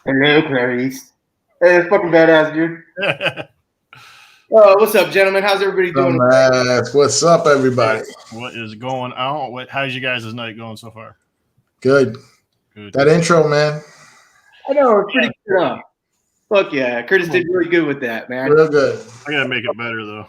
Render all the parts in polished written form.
Hello, Clarice. Hey, it's fucking badass, dude. What's up, gentlemen? How's everybody doing? What's up, everybody? What is going on? How's you guys' night going so far? Good. That intro, man. I know, it's pretty good. Huh? Fuck yeah, Curtis did really good with that, man. Real good. I gotta make it better though.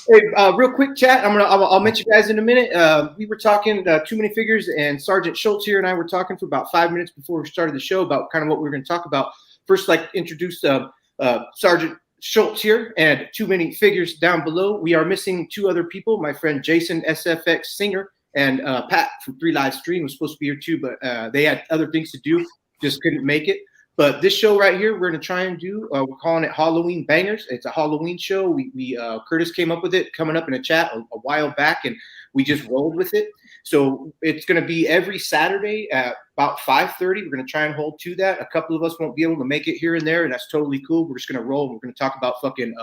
Hey, real quick chat. I'll mention you guys in a minute. We were talking Too Many Figures, and Sergeant Schultz here and I were talking for about 5 minutes before we started the show about kind of what we were going to talk about. First, like introduce Sergeant Schultz here and Too Many Figures down below. We are missing two other people. My friend Jason SFX Singer and Pat from 3 Live Stream was supposed to be here too, but they had other things to do, just couldn't make it. But this show right here, we're going to try and do, we're calling it Halloween Bangers. It's a Halloween show. We Curtis came up with it coming up in a chat a while back, and we just rolled with it. So it's going to be every Saturday at about 5:30. We're going to try and hold to that. A couple of us won't be able to make it here and there, and that's totally cool. We're just going to roll. We're going to talk about fucking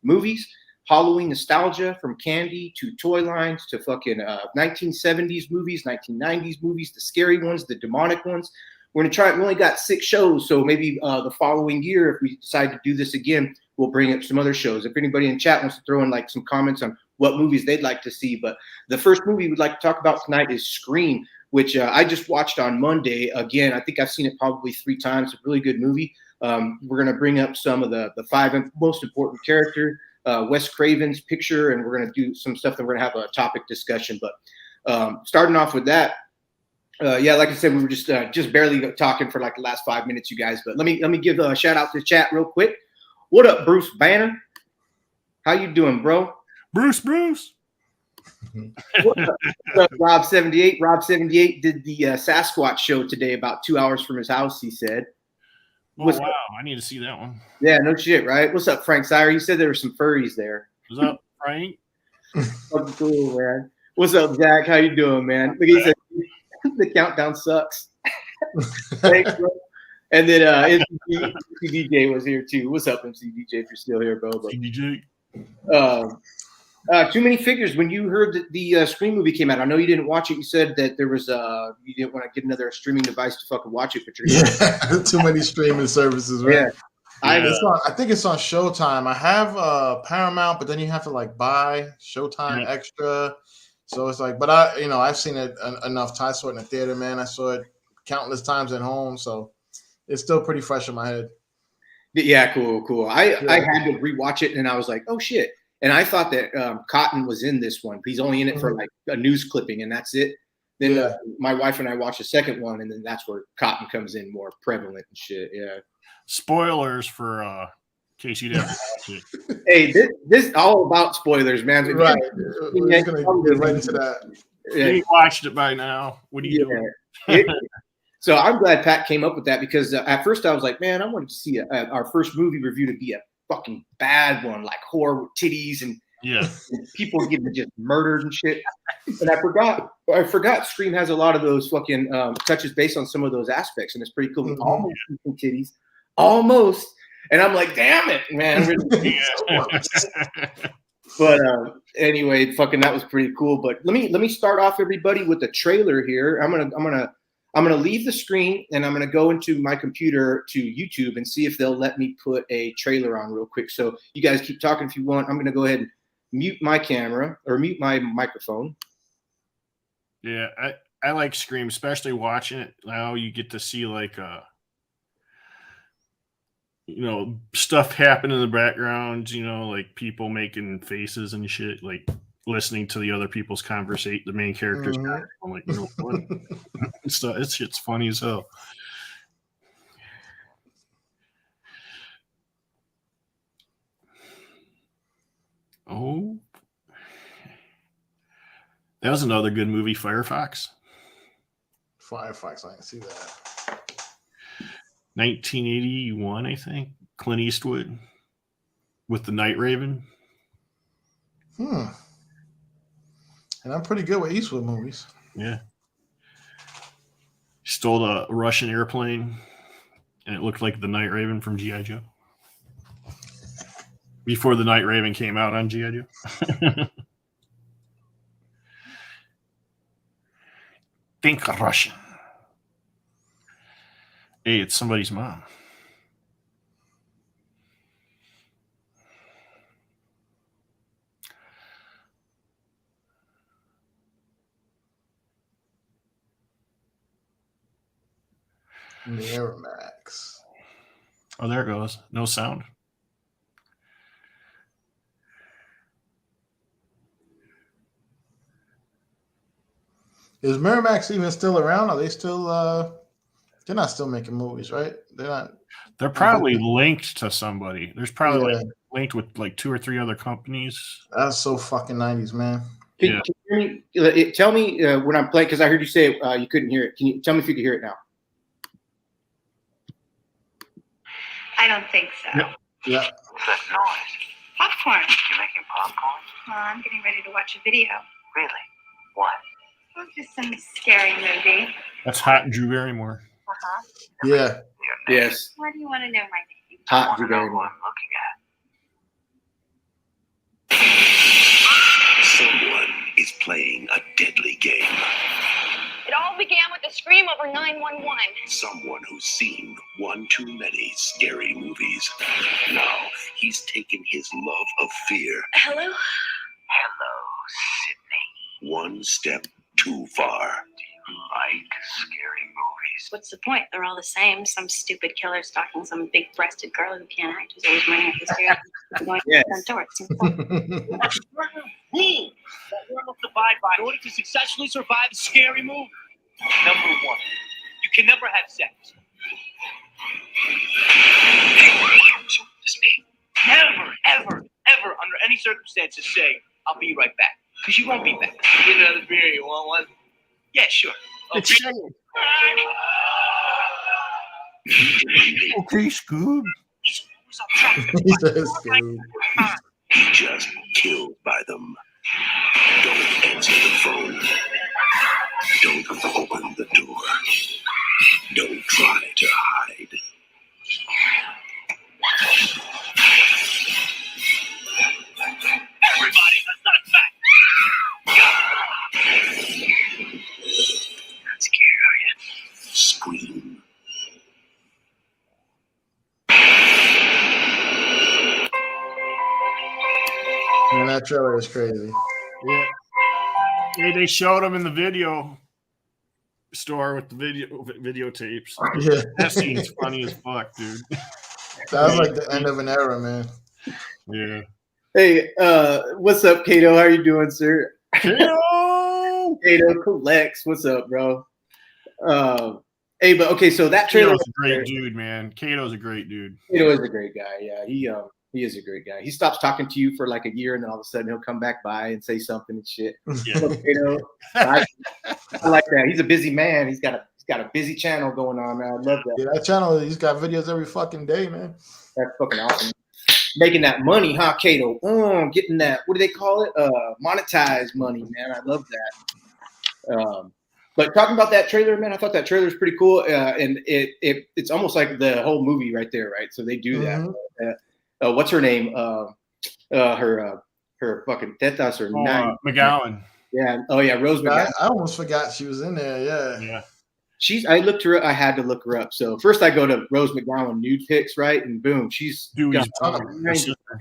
movies, Halloween nostalgia, from candy to toy lines to fucking 1970s movies, 1990s movies, the scary ones, the demonic ones. We're going to try it. We only got 6 shows, so maybe the following year, if we decide to do this again, we'll bring up some other shows. If anybody in chat wants to throw in like some comments on what movies they'd like to see. But the first movie we'd like to talk about tonight is Scream, which I just watched on Monday. Again, I think I've seen it probably 3 times. A really good movie. We're going to bring up some of the 5 most important characters, Wes Craven's picture, and we're going to do some stuff that we're going to have a topic discussion. But starting off with that, yeah, like I said, we were just barely talking for like the last 5 minutes, you guys. But let me give a shout out to the chat real quick. What up, Bruce Banner? How you doing, bro? Bruce. What up, Rob 78? Rob 78 did the Sasquatch show today, about 2 hours from his house. He said. Oh wow, I need to see that one. Yeah, no shit, right? What's up, Frank Sire? He said there were some furries there. What's up, Frank? Fucking cool, man. What's up, Jack? How you doing, man? Look, he said the countdown sucks. Thanks, bro. And then MC DJ was here too. What's up, MC DJ? If you're still here, bro. But, DJ. Too Many Figures. When you heard that the Scream movie came out, I know you didn't watch it. You said that there was you didn't want to get another streaming device to fucking watch it, but you're too many streaming services, right? Yeah. I think it's on Showtime. I have Paramount, but then you have to like buy Showtime extra. So it's like, but I've seen it enough times. I saw it in the theater, man. I saw it countless times at home, so it's still pretty fresh in my head. Yeah, cool. I had to rewatch it, and I was like, oh shit. And I thought that Cotton was in this one. He's only in it for like a news clipping, and that's it. Then my wife and I watched the second one, and then that's where Cotton comes in more prevalent and shit. Yeah. Spoilers for in case you didn't watch it. Hey, this all about spoilers, man. Right. We're gonna get right into that. You watched it by now. What are you doing? So I'm glad Pat came up with that, because at first I was like, man, I wanted to see our first movie review to be a fucking bad one, like horror with titties and people getting just murdered and shit. And I forgot Scream has a lot of those fucking touches based on some of those aspects, and it's pretty cool. Mm-hmm. Almost titties, almost. And I'm like, damn it, man. But anyway, fucking that was pretty cool. But let me start off, everybody, with the trailer here. I'm gonna leave the screen, and I'm gonna go into my computer to YouTube and see if they'll let me put a trailer on real quick. So you guys keep talking if you want. I'm gonna go ahead and mute my camera or mute my microphone. Yeah, I like Scream, especially watching it now. You get to see like stuff happen in the background, like people making faces and shit, like listening to the other people's conversation, the main characters. Mm-hmm. I'm like, what? It's shit's funny as hell. Oh, that was another good movie, Firefox. I can see that. 1981, I think. Clint Eastwood with the Night Raven. And I'm pretty good with Eastwood movies. Yeah. He stole a Russian airplane, and it looked like the Night Raven from G.I. Joe. Before the Night Raven came out on G.I. Joe. Think Russian. Hey, it's somebody's mom. Miramax. Oh, there it goes. No sound. Is Miramax even still around? Are they still? They're not still making movies, right? They're not. They're probably linked to somebody. There's probably linked with like 2 or 3 other companies. That's so fucking 90s, man. Can you tell me when I'm playing, because I heard you say you couldn't hear it. Can you tell me if you can hear it now? I don't think so. Yep. Yeah. What's that noise? Popcorn. You're making popcorn? Well, I'm getting ready to watch a video. Really? What? Oh, just some scary movie. That's Hot Drew Barrymore. Uh-huh. Yeah. Your name? Yes. Why do you want to know my name? I Hot want to Drew know who Barrymore. I'm looking at. Someone is playing a deadly game. It all began with a scream over 911. Someone who's seen one too many scary movies. Now he's taken his love of fear Hello? Hello, Sydney. one step too far. Do you like scary movies? What's the point? They're all the same. Some stupid killer stalking some big-breasted girl who can't act, who's always running up the stairs. Going Yes. front door. It's Rule that one must abide by in order to successfully survive a scary movie. Number 1, you can never have sex. Never, ever, ever, under any circumstances, say, "I'll be right back," because you won't be back. Get another beer. You want one? Yeah, sure. It's Shane. Okay, Scoob. He says, "Dude." Just killed by them. Don't answer the phone. Don't open the door. Don't try to hide. Everybody's a suspect. Not scared, are you? Scream. Man, that trailer is crazy. Yeah. Hey, they showed him in the video store with the videotapes. Yeah. That scene's funny as fuck, dude. That was like the end of an era, man. Yeah. Hey, what's up, Kato? How you doing, sir? Kato! Kato collects. What's up, bro? Hey, but okay, so that trailer. Kato's a great dude, man. Kato's a great dude. Kato is a great guy. Yeah, he is a great guy. He stops talking to you for like a year, and then all of a sudden he'll come back by and say something and shit. Yeah. So, Kato, I like that. He's a busy man. He's got a busy channel going on, man. I love that. Yeah, that channel, he's got videos every fucking day, man. That's fucking awesome. Making that money, huh, Kato? Getting that, what do they call it? Monetized money, man. I love that. But talking about that trailer, man, I thought that trailer is pretty cool. And it's almost like the whole movie right there, right? So they do that. What's her name? Her fucking Tetas or McGowan. Yeah. Oh yeah, Rose McGowan. I almost forgot she was in there. Yeah. Yeah. I looked her up. I had to look her up. So first I go to Rose McGowan nude pics, right? And boom, she's Dewey's got brother.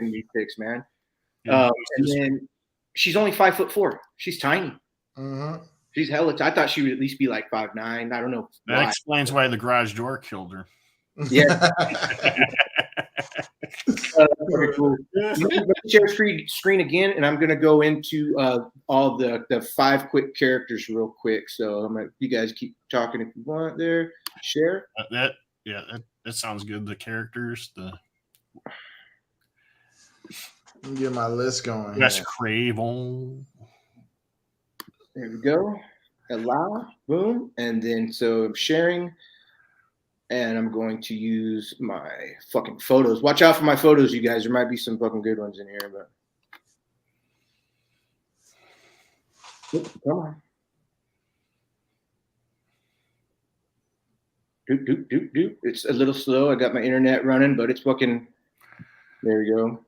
nude pics, man. Yeah. And then she's only 5'4". She's tiny. Mm-hmm. She's hella. I thought she would at least be like 5'9". I don't know. That why. explains why the garage door killed her. Yeah. Very cool. I'm gonna share screen again, and I'm gonna go into all the 5 quick characters real quick. So I'm gonna, you guys keep talking if you want. There, share. That sounds good. The characters, Let me get my list going. Wes Craven. There we go. Allow, boom, and then so I'm sharing. And I'm going to use my fucking photos. Watch out for my photos, you guys. There might be some fucking good ones in here, but come on. Doop. It's a little slow. I got my internet running, but it's fucking. There we go.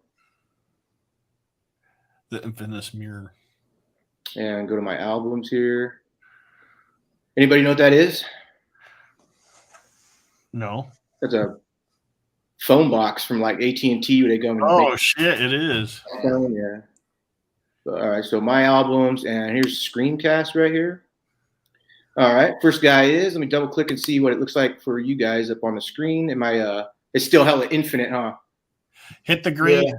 The infamous mirror. And go to my albums here. Anybody know what that is? No. That's a phone box from like AT&T where they go. Oh shit! It is. Yeah. All right. So my albums, and here's screencast right here. All right. First guy is. Let me double click and see what it looks like for you guys up on the screen. Am I? It's still hella infinite, huh? Hit the green.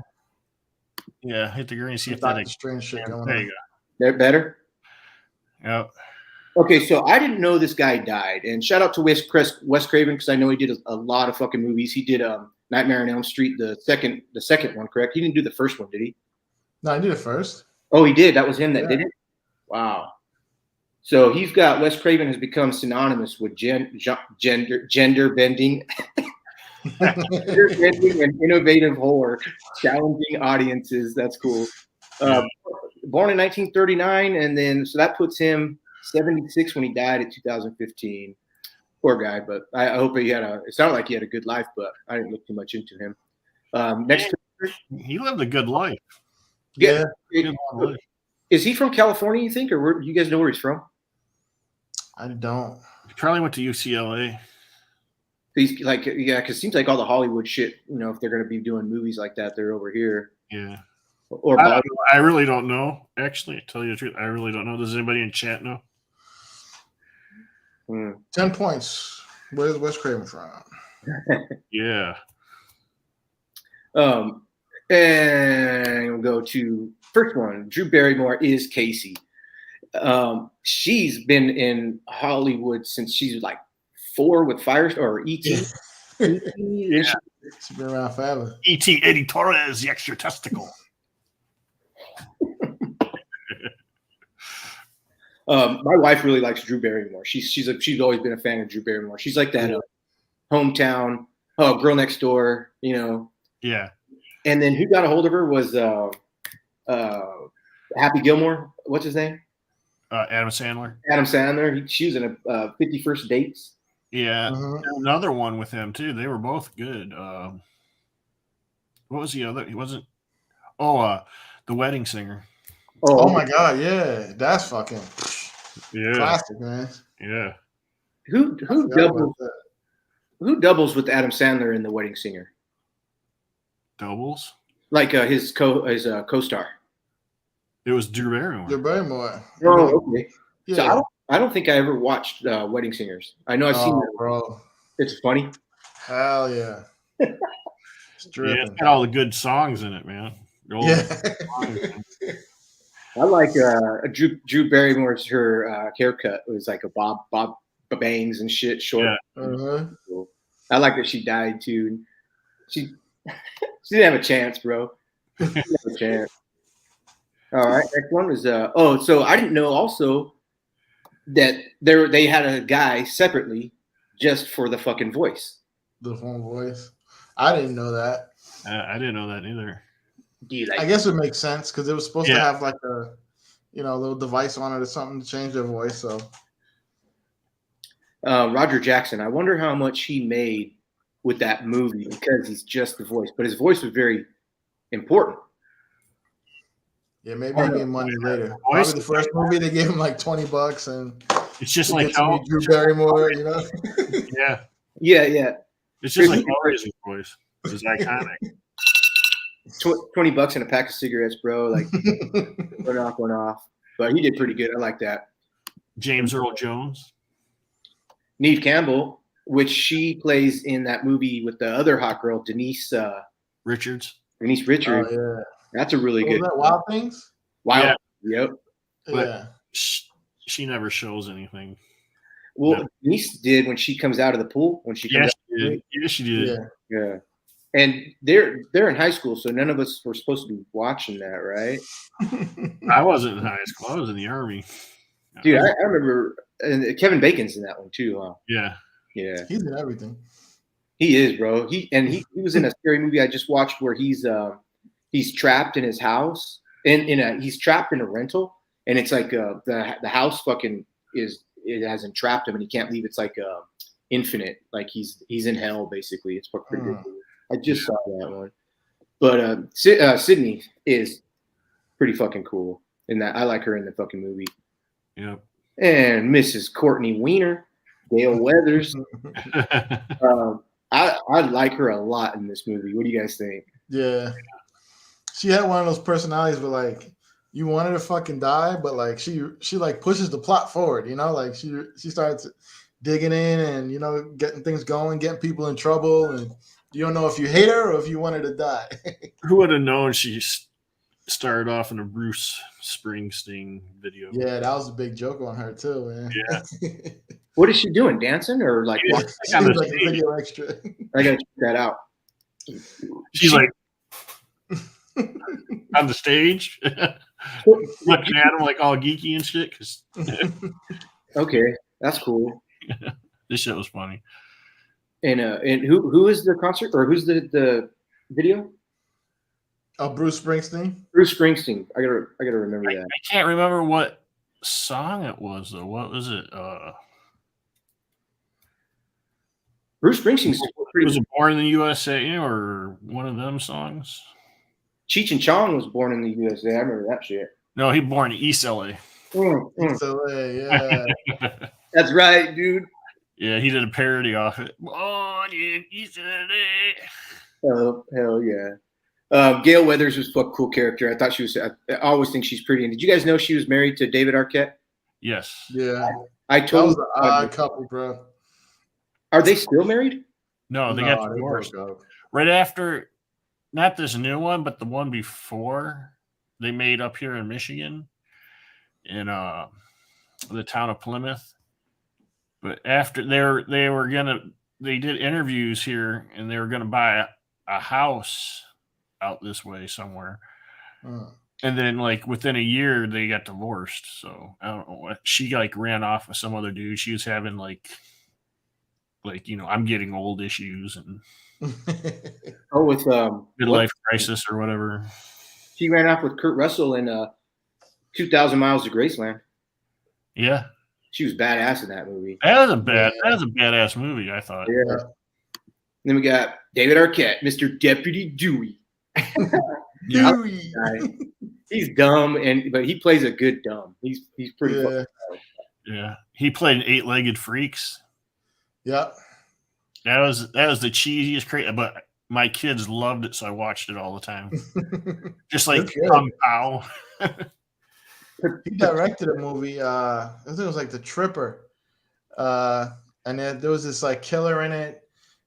Yeah, hit the green. See if that strange shit going on. There you go. They're better. Yep. Okay, so I didn't know this guy died, and shout out to Wes Craven because I know he did a lot of fucking movies. He did Nightmare on Elm Street, the second one, correct? He didn't do the first one, did he? No, I did it first. Oh, he did. That was him that did it. Wow. So he's got Wes Craven has become synonymous with gender bending, gender bending and innovative horror, challenging audiences. That's cool. Born in 1939, and then so that puts him 76 when he died in 2015. Poor guy, but I hope he had it sounded like he had a good life, but I didn't look too much into him. Next, he lived a good life. Yeah. Is he from California, you think, or do you guys know where he's from? I don't. He probably went to UCLA. He's like, yeah, because it seems like all the Hollywood shit, if they're going to be doing movies like that, they're over here. Yeah. Or I really don't know. Actually, to tell you the truth, I really don't know. Does anybody in chat know? 10 points. Where's Wes Craven from? Yeah. And we'll go to first one. Drew Barrymore is Casey. She's been in Hollywood since she was like 4 with Firestar or E.T. Yeah. She's been around forever. E.T. Eddie Torres, the extra testicle. My wife really likes Drew Barrymore. She's always been a fan of Drew Barrymore. She's like that hometown girl next door, Yeah. And then who got a hold of her was Happy Gilmore. What's his name? Adam Sandler. Adam Sandler. She was in a 50 First Dates. Yeah. Another one with him too. They were both good. What was the other? He wasn't. The Wedding Singer. Oh my God! Yeah, that's fucking classic, man. Yeah. Who doubles with Adam Sandler in The Wedding Singer? Doubles? Like his co-star. It was Drew Barrymore. Drew Barrymore. Oh, okay. Yeah. So I don't think I ever watched Wedding Singers. I know I've seen it. Bro. It's funny. Hell yeah. It's got all the good songs in it, man. I like Drew Barrymore's her haircut. It was like a bob bangs and shit, short. Yeah. I like that she died too. She didn't have a chance, bro. She didn't have a chance. All right, next one was so I didn't know also that they had a guy separately just for the fucking voice. The phone voice. I didn't know that. I didn't know that either. I guess it makes sense because it was supposed to have like a little device on it or something to change their voice. So Roger Jackson, I wonder how much he made with that movie because he's just the voice, but his voice was very important. Yeah, maybe he made money later. Probably the first movie they gave him like $20 and it's just like Drew Barrymore, Yeah. Yeah. It's just like Hellraiser's voice. It's iconic. $20 and a pack of cigarettes, bro. Like went off. But he did pretty good. I like that. James Earl Jones. Neve Campbell, which she plays in that movie with the other hot girl, Denise Richards. Denise Richards. Oh, yeah. That's a really good. Was that Wild Things? Wild. Yeah. Yep. But she never shows anything. Well, Denise did when she comes out of the pool. When she comes out. Yes, she did. Yeah. And they're in high school, so none of us were supposed to be watching that, right? I wasn't in high school. I was in the Army. Dude, I remember, and Kevin Bacon's in that one too, huh? Yeah. Yeah, He's in everything. he is, bro. He was in a scary movie I just watched where he's trapped in his house and he's trapped in a rental, and it's like the house fucking it has entrapped him and he can't leave. It's like infinite, like he's in hell basically. It's pretty good. I just saw that one, but Sydney is pretty fucking cool in that. I like her in the fucking movie. Yep. And Mrs. Courtney Weiner, Gale Weathers. I like her a lot in this movie. What do you guys think? Yeah. She had one of those personalities where like you wanted to fucking die, but like she like pushes the plot forward, you know, like she starts digging in and, you know, getting things going, getting people in trouble, and you don't know if you hate her or if you want her to die. Who would have known she started off in a Bruce Springsteen video? Yeah, that was a big joke on her too, man. Yeah. What is she doing? Dancing or like? Yeah, What? she's like a video extra. I gotta check that out. She's like on the stage, looking at him like all geeky and shit. Cause Okay, that's cool. this shit was funny. And who is the concert or who's the video? Bruce Springsteen. Bruce Springsteen. I gotta remember that. I can't remember what song it was though. What was it? Bruce Springsteen's Was it Born in the USA or one of them songs? Cheech and Chong was born in the USA. I remember that shit. No, he born in East LA. So, yeah. That's right, dude. Yeah, he did a parody off it. Born in East LA. Oh, hell yeah. Gale Weathers was a cool character. I thought she was. I always think she's pretty. And did you guys know she was married to David Arquette? Yes. Yeah. I That told. was an odd couple, bro. Are they still married? No, they got divorced. Right after, not this new one, but the one before they made up here in Michigan, in the town of Plymouth. But after they did interviews here, and they were gonna buy a house out this way somewhere. And then like within a year they got divorced. So I don't know what she like ran off with some other dude. She was having like you know, I'm getting old issues and with midlife crisis or whatever. She ran off with Kurt Russell in 2,000 Miles to Graceland. Yeah. She was badass in that movie. That was a badass movie, I thought. Yeah. Then we got David Arquette, Mr. Deputy Dewey. Dewey. He's dumb, but he plays a good dumb. He's pretty Yeah. Yeah. He played in 8-Legged Freaks. Yep. That was the cheesiest crazy, but my kids loved it, so I watched it all the time. Just like Kung Pao. He directed a movie. I think it was like The Tripper, and there was this like killer in it,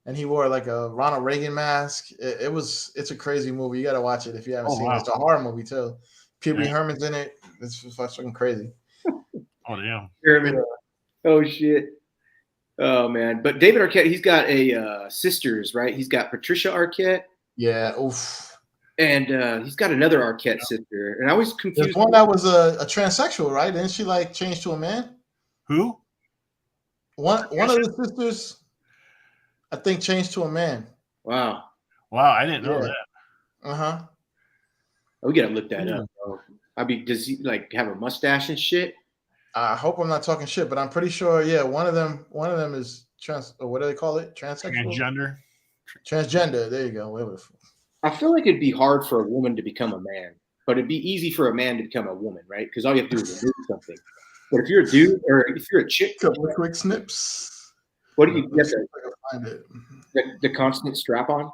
and he wore like a Ronald Reagan mask. It's a crazy movie. You got to watch it if you haven't seen it. It's a horror movie too. Pee Wee Herman's in it. It's fucking crazy. Oh damn. Herman. Oh shit. Oh man. But David Arquette, he's got a sisters, right? He's got Patricia Arquette. Yeah. Oof. And he's got another Arquette sister. And I was confused. There's one that was a transsexual, right? Didn't she like change to a man? Who? One of the sisters, I think, changed to a man. Wow. I didn't know that. Uh-huh. We gotta look that up, bro. Does he like have a mustache and shit? I hope I'm not talking shit, but I'm pretty sure. Yeah, one of them is trans. Or what do they call it? Transsexual. Transgender. There you go. I feel like it'd be hard for a woman to become a man, but it'd be easy for a man to become a woman, right? Because all you have to do is remove something. But if you're a dude or if you're a chick, couple of quick snips. What do you get? Find it. The constant strap on,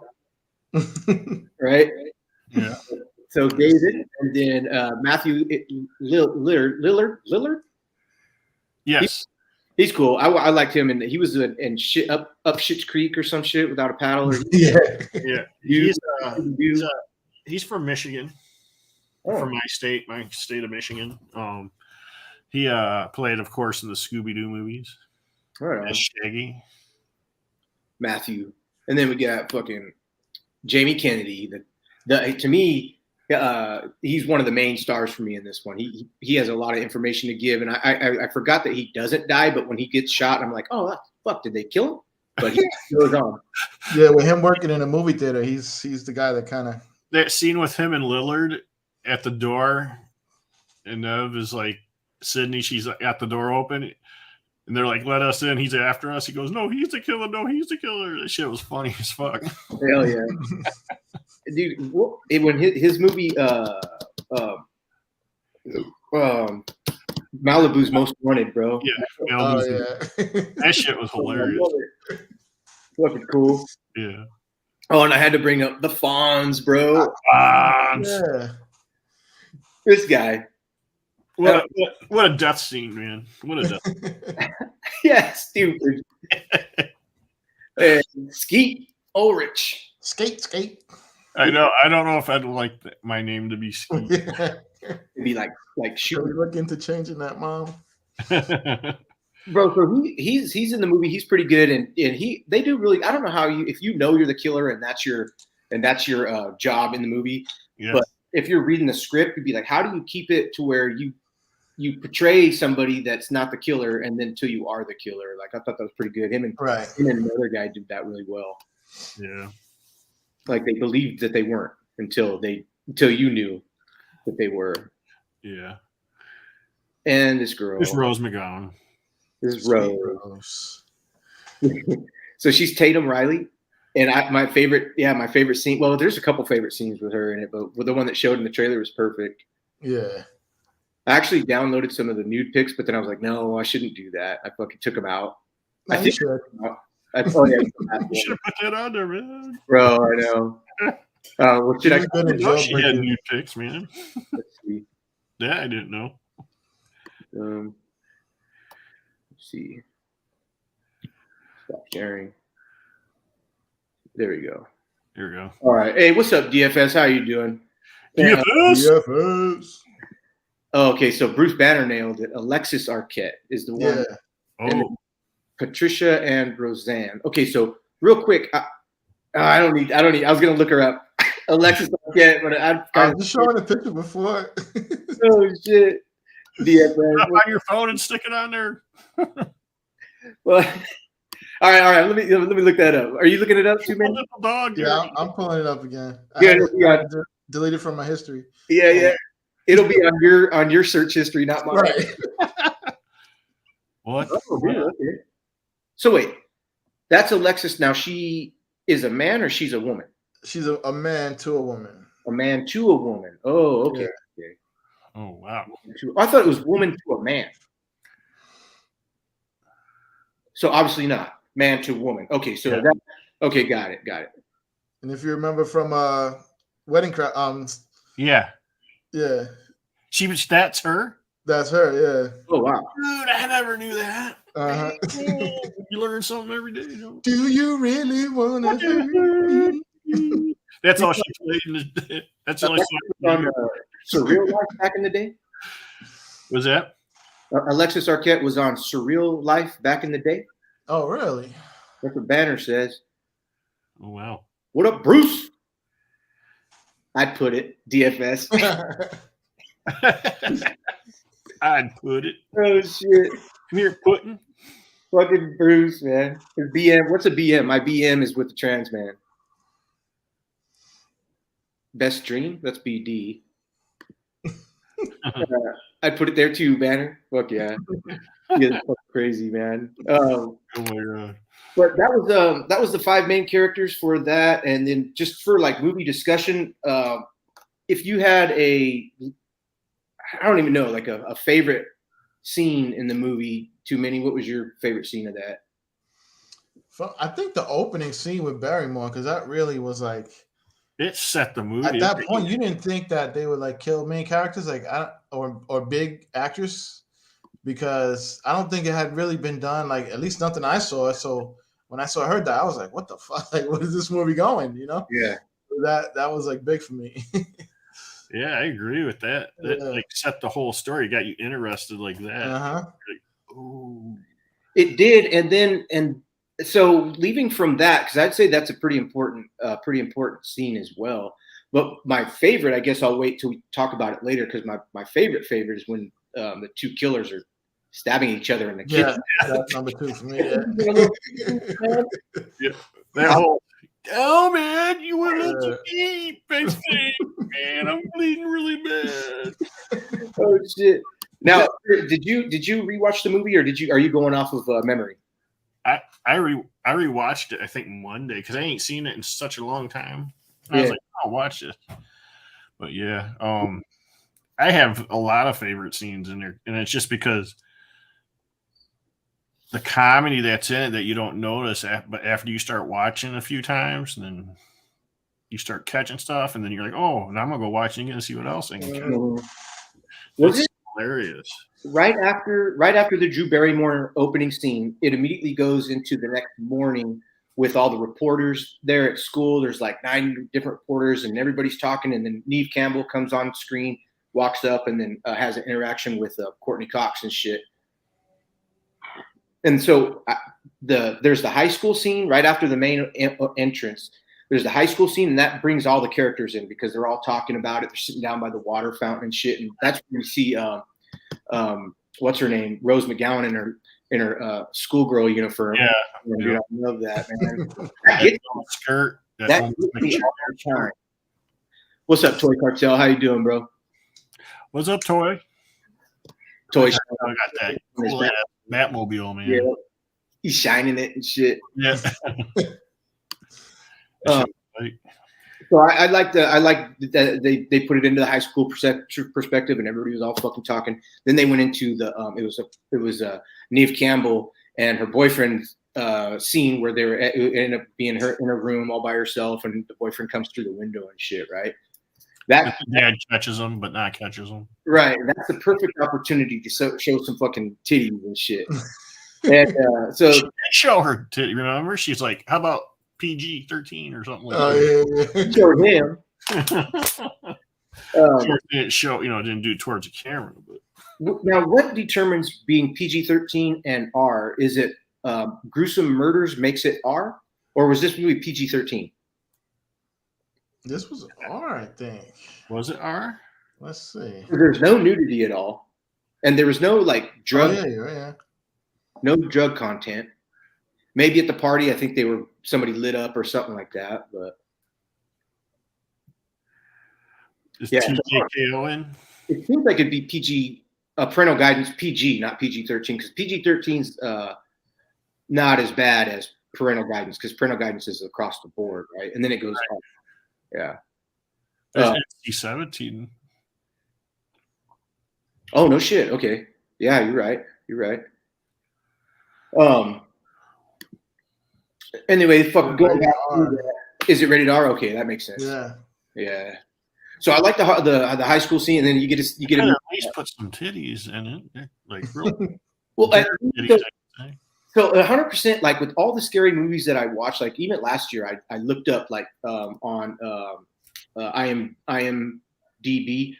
right? Yeah. So David, and then Matthew Lillard. Yes, he's cool. I liked him, and he was in shit up Schitt's Creek or some shit without a paddle. Yeah. He's from Michigan, from my state of Michigan. He played, of course, in the Scooby-Doo movies. Right on. As Shaggy. Matthew, and then we got fucking Jamie Kennedy. To me, he's one of the main stars for me in this one. He has a lot of information to give, and I forgot that he doesn't die, but when he gets shot, I'm like, oh, fuck, did they kill him? But he goes on. Yeah, with him working in a movie theater, he's the guy that kind of That scene with him and Lillard at the door, and Nev is like Sydney. She's at the door open, and they're like, "Let us in." He's after us. He goes, "No, he's the killer. No, he's the killer." That shit was funny as fuck. Hell yeah, dude! When his movie, Malibu's Most Wanted, bro. Yeah, oh yeah, that shit was hilarious. Fucking cool. Yeah. Oh, and I had to bring up the Fonz, bro. yeah. This guy. What a death scene, man. What a death. Yeah, stupid. Skeet Ulrich. Skate. I know. I don't know if I'd like my name to be Skeet. Yeah. It'd be like Should we shoot. look into changing that, Mom? Bro, so he's in the movie. He's pretty good, and they do really. I don't know how if you know you're the killer and that's your job in the movie. Yeah. But if you're reading the script, you'd be like, how do you keep it to where you portray somebody that's not the killer, and then until you are the killer? Like, I thought that was pretty good. Him and another guy did that really well. Yeah. Like, they believed that they weren't until you knew that they were. Yeah. And this girl. It's Rose McGowan. This is Rose. So she's Tatum Riley. And my favorite scene. Well, there's a couple favorite scenes with her in it, but the one that showed in the trailer was perfect. Yeah. I actually downloaded some of the nude pics, but then I was like, no, I shouldn't do that. I fucking took them out. No, I think should. you should have put that on there, man. Bro, I know. What should I She had nude pics, man. Let's see. Yeah, I didn't know. Let's see. Stop sharing. There we go. Here we go. All right. Hey, what's up, DFS? How you doing? DFS. Oh, okay, so Bruce Banner nailed it. Alexis Arquette is the one. Yeah. Oh. Patricia and Roseanne. Okay, so real quick, I don't need. I was gonna look her up. Alexis Arquette, but I was just showing a picture before. Oh shit. DFS. On your phone and stick it on there. Well, all right. Let me look that up. Are you looking it up too, man? Little dog. Yeah, I'm pulling it up again. Yeah. Deleted from my history. Yeah. It'll be on your search history, not mine. Right. What? Oh, yeah, okay. So wait, that's Alexis. Now she is a man or she's a woman? She's a man to a woman. A man to a woman. Oh, okay. Yeah. Okay. Oh, wow. I thought it was woman to a man. So obviously not man to woman. Okay, so Yeah. Okay, got it. And if you remember from Wedding Crowd, Yeah. yeah, That's her? that's her. Yeah. Oh wow. Dude, I never knew that. Uh-huh. You learn something every day. You know? Do you really want to hurt me? That's all she played in the. That's the only On song. Surreal Life back in the day. Was that? Alexis Arquette was on Surreal Life back in the day. Oh, really? That's what Banner says. Oh, wow. What up, Bruce? I'd put it DFS. I'd put it. Oh shit. Come here, Putin. Fucking Bruce, man. His BM. What's a BM? My BM is with the trans man. Best dream? That's BD. I'd put it there too, Banner. Fuck yeah. Yeah, that's fucking crazy, man. Oh my god. But that was the 5 main characters for that, and then just for like movie discussion, if you had I don't even know, like a favorite scene in the movie, Too Many, what was your favorite scene of that? I think the opening scene with Barrymore, because that really was like It set the movie. at that point. You didn't think that they would like kill main characters, like or big actors, because I don't think it had really been done. Like at least nothing I saw. So when I heard that, I was like, "What the fuck? Like, what is this movie going?" You know? Yeah. That was like big for me. Yeah, I agree with that. That Yeah. like set the whole story, got you interested like that. Uh-huh. Like, ooh. It did, and so leaving from that, because I'd say that's a pretty important scene as well. But my favorite, I guess I'll wait till we talk about it later, because my favorite is when the 2 killers are stabbing each other in the kitchen. Yeah, that's number 2 for me. Yeah. That whole, oh man, you went a little too deep. Face thing, man. I'm bleeding really bad. Oh shit! Now, did you rewatch the movie, or are you going off of memory? I rewatched it. I think Monday because I ain't seen it in such a long time. I was like, I'll watch it. But yeah, I have a lot of favorite scenes in there, and it's just because the comedy that's in it that you don't notice, but after you start watching a few times, and then you start catching stuff, and then you're like, oh, now I'm gonna go watch it again and see what else I can catch. Was it hilarious? Right after the Drew Barrymore opening scene, it immediately goes into the next morning with all the reporters there at school. There's like 9 different reporters, and everybody's talking, and then Neve Campbell comes on screen, walks up, and then has an interaction with Courtney Cox and shit. And so there's the high school scene right after the main entrance. There's the high school scene, and that brings all the characters in because they're all talking about it. They're sitting down by the water fountain and shit. And that's when you see what's her name, Rose McGowan in her schoolgirl uniform. Yeah, dude, I love that, man. That skirt. That gets me all the time. What's up, Toy Cartel? How you doing, bro? What's up, Toy? Toy. I got that cool ass Batmobile, man. Yeah, he's shining it and shit. Yeah. So I like that they put it into the high school perspective, and everybody was all fucking talking. Then they went into the it was Neve Campbell and her boyfriend scene where it ended up being her in her room all by herself, and the boyfriend comes through the window and shit, right? That dad catches them, but not catches them. Right. That's the perfect opportunity to show some fucking titties and shit. And so she did show her titty. Remember, she's like, "How about PG-13 or something like that?" Yeah. Showed him. Didn't show, didn't do it towards the camera. But now, what determines being PG-13 and R? Is it gruesome murders makes it R, or was this movie PG-13? This was R, I think. Was it R? Let's see. There's no nudity at all, and there was no like drug. Oh, yeah. No drug content. Maybe at the party, I think somebody lit up or something like that. But is TJKO in? It seems like it'd be PG, parental guidance PG, not PG-13, because PG-13's not as bad as parental guidance, because parental guidance is across the board, right? And then it goes up. Yeah. NC-17. Oh, no shit. Okay. Yeah, you're right. Anyway, fucking going back to that. Is it rated R? Okay, that makes sense. Yeah. So I like the high school scene, and then you get at least put some titties in it, like really. Well, so 100%, like with all the scary movies that I watched, like even last year, I looked up like on IMDb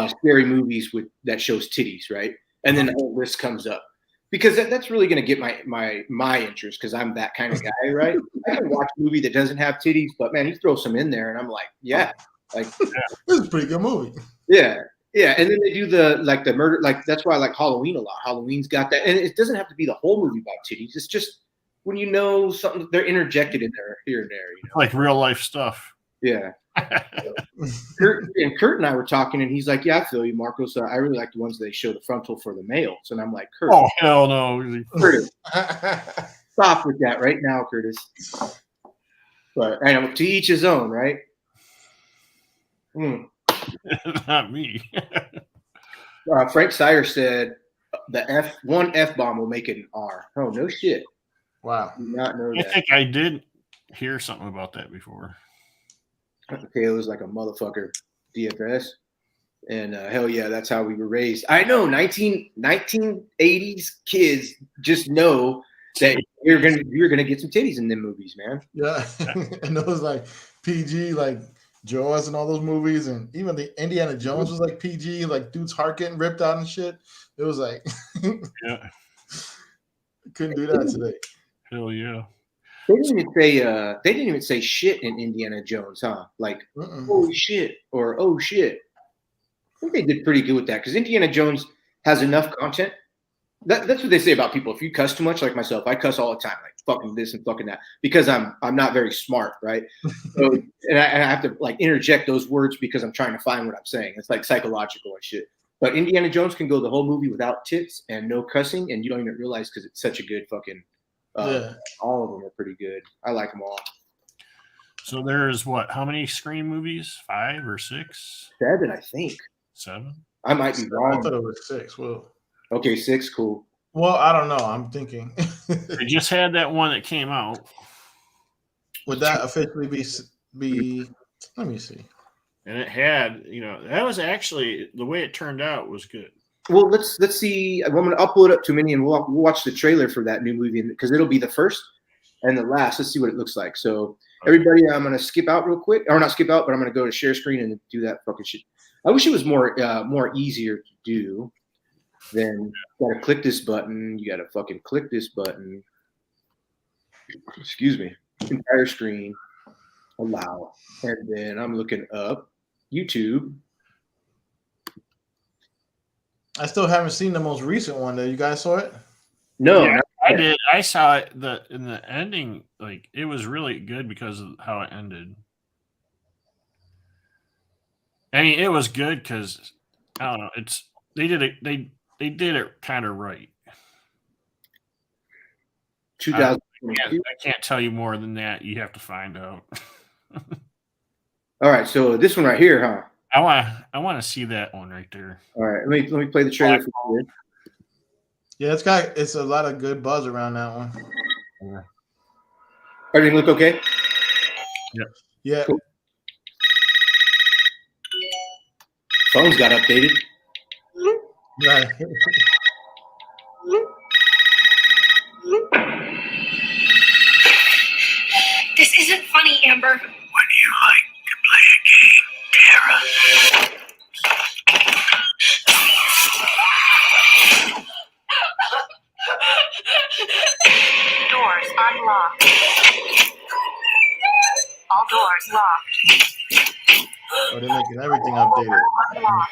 scary movies that shows titties, right? And then the whole list comes up because that's really going to get my interest because I'm that kind of guy, right? I can watch a movie that doesn't have titties, but man, you throw some in there, and I'm like, yeah, like this is a pretty good movie. Yeah. And then they do the murder, like that's why I like Halloween a lot. Halloween's got that, and it doesn't have to be the whole movie about titties. It's just when something they're interjected in there here and there, like real life stuff. Yeah. Kurt and I were talking, and he's like, "Yeah, I feel you, Marco. So I really like the ones they show the frontal for the males." And I'm like, "Kurt, oh hell no, Curtis, stop with that right now, Curtis." But I know to each his own, right? Not me. Frank Sire said the one F bomb will make it an R. Oh no shit! Wow, I did not know that. I think I did hear something about that before. Okay, it was like a motherfucker DFS, and hell yeah, that's how we were raised. I know 1980s kids just know that you're gonna get some titties in them movies, man. Yeah, and it was like PG, like Jaws and all those movies, and even the Indiana Jones was like PG, like dude's heart getting ripped out and shit. It was like, yeah, couldn't do that today. Hell yeah. They didn't even say shit in Indiana Jones, huh? Like holy shit or oh shit. I think they did pretty good with that because Indiana Jones has enough content That's what they say about people. If you cuss too much, like myself, I cuss all the time, like fucking this and fucking that, because I'm not very smart, right? So, and I have to like interject those words because I'm trying to find what I'm saying. It's like psychological and shit. But Indiana Jones can go the whole movie without tits and no cussing, and you don't even realize because it's such a good fucking. All of them are pretty good. I like them all. So there's what? How many Scream movies? 5 or 6? 7, I think. 7? I might be wrong. I thought it was 6. Well, okay, 6, cool. Well, I don't know. I'm thinking. They just had that one that came out. Would that officially be? Let me see. And it had, that was actually the way it turned out was good. Well, let's see. I'm going to upload up to Mini and we'll watch the trailer for that new movie because it'll be the first and the last. Let's see what it looks like. So everybody, I'm going to skip out real quick, or not skip out, but I'm going to go to share screen and do that fucking shit. I wish it was more easier to do. Then you got to click this button. You got to fucking click this button. Excuse me. Entire screen. Allow. And then I'm looking up YouTube. I still haven't seen the most recent one. Though. You guys saw it? No, yeah, I did. I saw it. In the ending, like it was really good because of how it ended. I mean, it was good because I don't know. They did it. They did it kind of right. 2022. I can't tell you more than that. You have to find out. All right, so this one right here, huh? I want to see that one right there. All right, let me play the trailer for you. Yeah, it's a lot of good buzz around that one. Yeah. Everything look okay? Yep. Yeah. Cool. Phones got updated. Right. This isn't funny, Amber. Would you like to play a game, Tara? Doors unlocked. All doors locked. Oh, they're making everything updated. Unlocked.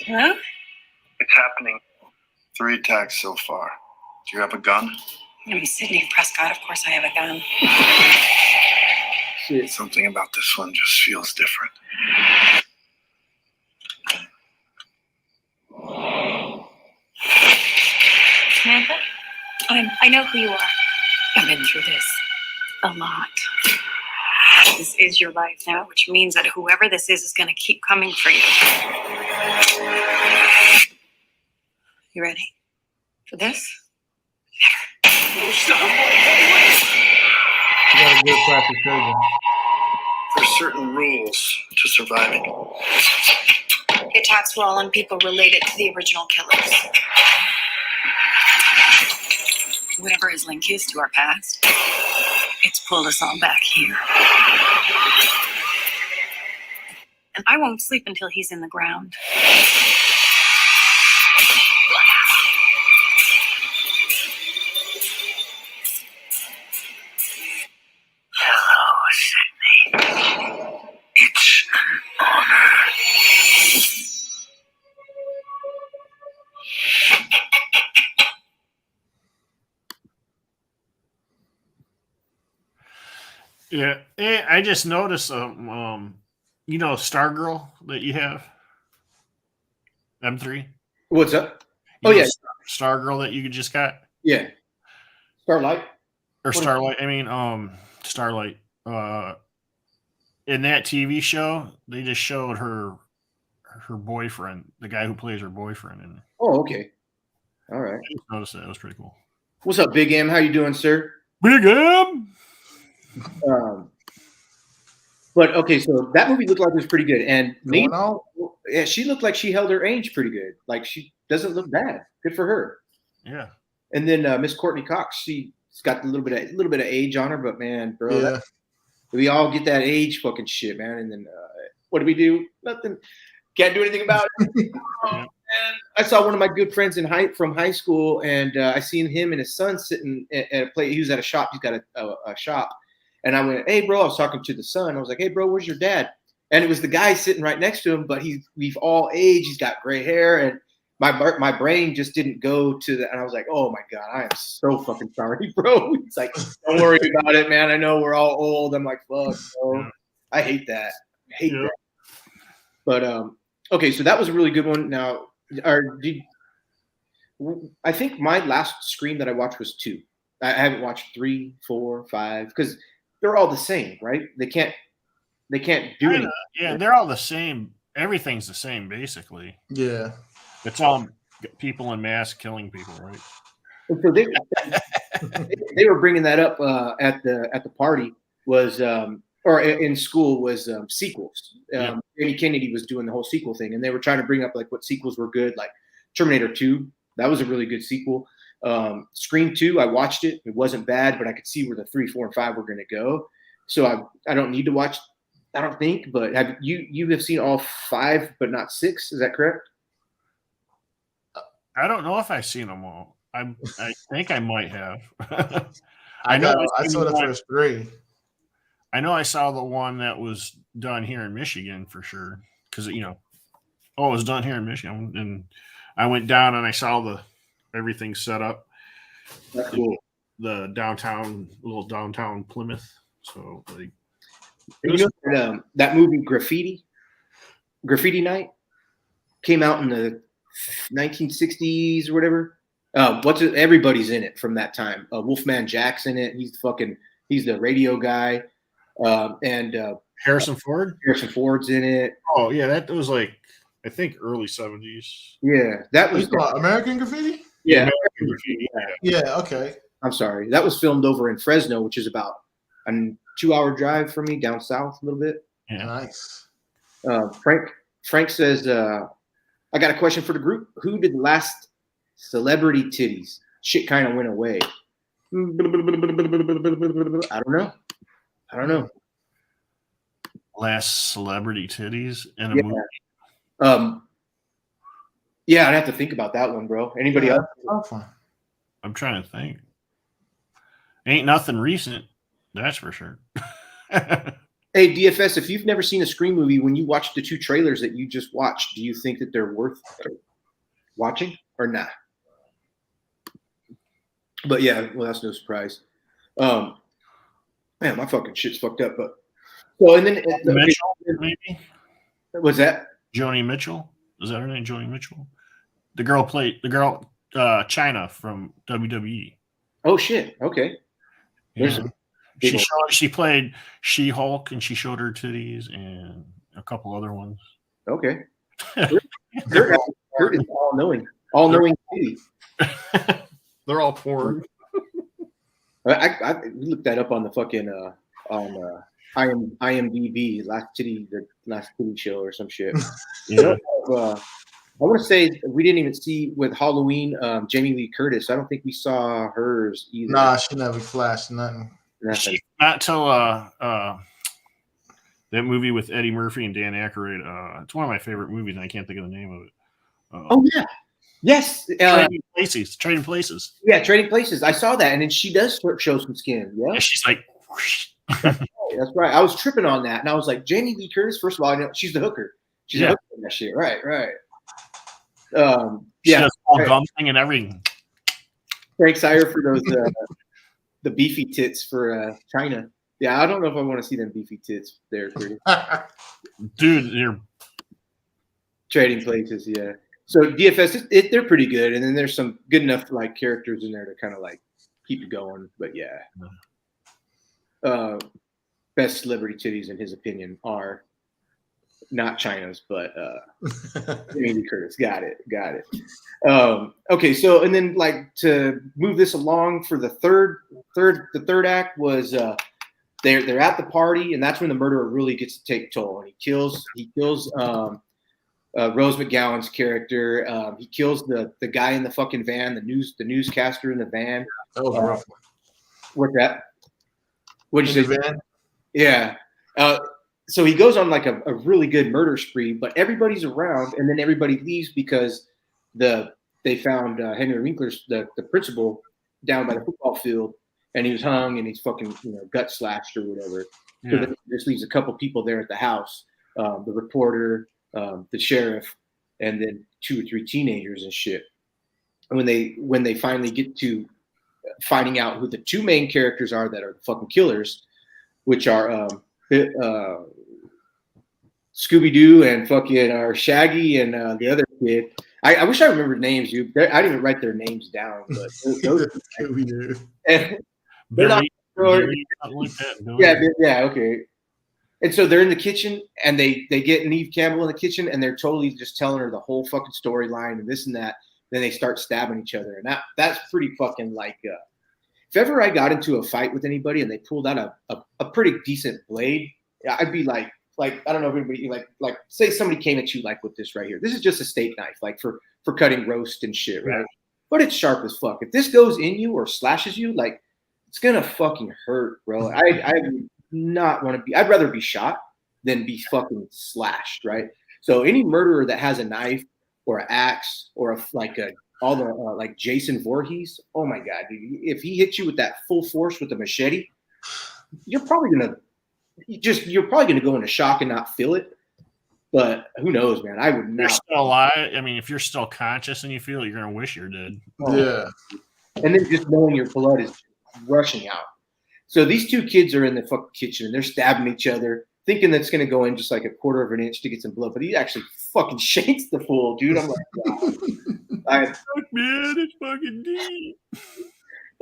Huh? It's happening. 3 attacks so far. Do you have a gun? I'm Sydney Prescott. Of course I have a gun. Shit. Something about this one just feels different. Samantha? I know who you are. I've been through this a lot. This is your life now, which means that whoever this is going to keep coming for you. You ready for this? You got a good plastic surgeon. There's certain rules to surviving. The attacks were all on people related to the original killers. Whatever his link is to our past, it's pulled us all back here. And I won't sleep until he's in the ground. Hello, Sydney. It's an honor. Yeah, I just noticed Stargirl that you have, M3. What's up? You Oh, know yeah. Stargirl that you just got, Yeah. Starlight. or Starlight. I mean, Starlight. In that TV show, they just showed her boyfriend, the guy who plays her boyfriend, and Oh, okay. All right. I just noticed that. It was pretty cool. What's up, Big M? How you doing, sir? Big M. But okay, so that movie looked like it was pretty good, and maybe, Going out? yeah, she looked like she held her age pretty good. Like she doesn't look bad. Good for her. Yeah. And then Miss Courtney Cox, she's got a little bit of age on her, but man, bro, Yeah. we all get that age fucking shit, man. And then what do we do? Nothing. Can't do anything about it. And I saw one of my good friends from high school, and I seen him and his son sitting at a place. He was at a shop. He's got a shop, and I went, "Hey, bro!" I was talking to the son. I was like, "Hey, bro, where's your dad?" And it was the guy sitting right next to him, but we've all aged. He's got gray hair, and my brain just didn't go to that. And I was like, "Oh my god, I am so fucking sorry, bro." He's like, "Don't worry about it, man. I know we're all old." I'm like, "Fuck, bro. I hate that. I hate that." But okay, so that was a really good one. Now, I think my last Scream that I watched was 2. I haven't watched 3, 4, 5 because they're all the same, right? They can't do anything. Yeah, they're all the same. Everything's the same, basically. Yeah. It's all people in mass killing people, right? And so they were bringing that up at the party was or in school was sequels. Jamie Kennedy was doing the whole sequel thing, and they were trying to bring up like what sequels were good, like Terminator 2. That was a really good sequel. Scream 2, I watched it. It wasn't bad, but I could see where the 3, 4, and 5 were going to go. So I don't need to watch. I don't think, but have you seen all 5, but not 6? Is that correct? I don't know if I've seen them all. I think I might have. I saw the first 3. I know I saw the one that was done here in Michigan for sure, because it was done here in Michigan, and I went down and I saw everything set up. That's cool. The little downtown Plymouth. So like, that movie Graffiti Night came out in the 1960s or whatever. Everybody's in it from that time. Wolfman Jack's in it. He's the radio guy. And Harrison Ford. Harrison Ford's in it. Oh yeah, that was like I think early 70s. Yeah, that was American Graffiti. Yeah, American Graffiti. Yeah. Okay. I'm sorry. That was filmed over in Fresno, which is about a 2-hour drive from me down south a little bit. Yeah. Nice. Frank says, I got a question for the group. Who did the last celebrity titties? Shit kind of went away. I don't know. Last celebrity titties in a movie. Yeah, I'd have to think about that one, bro. Anybody else? I'm trying to think. Ain't nothing recent, that's for sure. Hey, DFS, if you've never seen a Scream movie, when you watch the 2 trailers that you just watched, do you think that they're worth watching or not? But yeah, well, that's no surprise. Man, my fucking shit's fucked up. But so and then Mitchell, maybe. What's that? Joni Mitchell. Is that her name? Joni Mitchell. The girl China from WWE. Oh shit! Okay. Yeah. She played She-Hulk, and she showed her titties and a couple other ones. Okay. Kurt is all-knowing titties. They're all porn. I looked that up on the fucking on IMDb, last titty show or some shit. Yeah. I want to say we didn't even see with Halloween Jamie Lee Curtis. I don't think we saw hers either. Nah, she never flashed nothing. Not till that movie with Eddie Murphy and Dan Aykroyd. It's one of my favorite movies, and I can't think of the name of it. Oh yeah, yes. Trading Places. Yeah, Trading Places. I saw that, and then she does show some skin. Yeah, and she's like, that's right. I was tripping on that, and I was like, Jamie Lee Curtis. First of all, I know she's the hooker. She's a hooker in that shit. Right. She does all gum thing and everything. Thanks, Sire, for those the beefy tits for China. Yeah, I don't know if I want to see them beefy tits there, dude. They're Trading Places. Yeah. So DFS, they're pretty good, and then there's some good enough like characters in there to kind of like keep it going. But yeah, best celebrity titties in his opinion are not China's, but Jamie Curtis. Got it. Okay, so and then like to move this along for the third act was they're at the party, and that's when the murderer really gets to take toll, and he kills Rose McGowan's character. He kills the guy in the fucking van, the newscaster in the van. That was a rough one. What's that? What did you say? Van? Yeah. so he goes on like a really good murder spree, but everybody's around, and then everybody leaves because they found Henry Winkler's the principal down by the football field, and he was hung and he's fucking gut slashed or whatever. So then it just leaves a couple people there at the house, the reporter, the sheriff, and then 2 or 3 teenagers and shit. And when they finally get to finding out who the 2 main characters are that are the fucking killers, which are Scooby-Doo and fucking Shaggy and the other kid. I wish I remembered names, dude. I didn't even write their names down, but those Scooby-Doo. Billy, yeah, okay. And so they're in the kitchen, and they get Neve Campbell in the kitchen, and they're totally just telling her the whole fucking storyline and this and that. Then they start stabbing each other, and that's pretty fucking like. If ever I got into a fight with anybody and they pulled out a pretty decent blade, I'd be like I don't know if anybody like say somebody came at you like with this right here. This is just a steak knife, like for cutting roast and shit, right? But it's sharp as fuck. If this goes in you or slashes you, like it's gonna fucking hurt, bro. I would not want to be. I'd rather be shot than be fucking slashed, right? So any murderer that has a knife or an axe or all the like Jason Voorhees, oh my god, dude, if he hits you with that full force with a machete, you're probably gonna go into shock and not feel it. But who knows, man? I would not. You're still alive. I mean, if you're still conscious and you feel it, you're gonna wish you're dead. Yeah. And then just knowing your blood is rushing out. So these 2 kids are in the fucking kitchen and they're stabbing each other, thinking that's gonna go in just like a 1/4 of an inch to get some blood, but he actually fucking shanks the fool, dude. I'm like, wow. Man, it's fucking deep.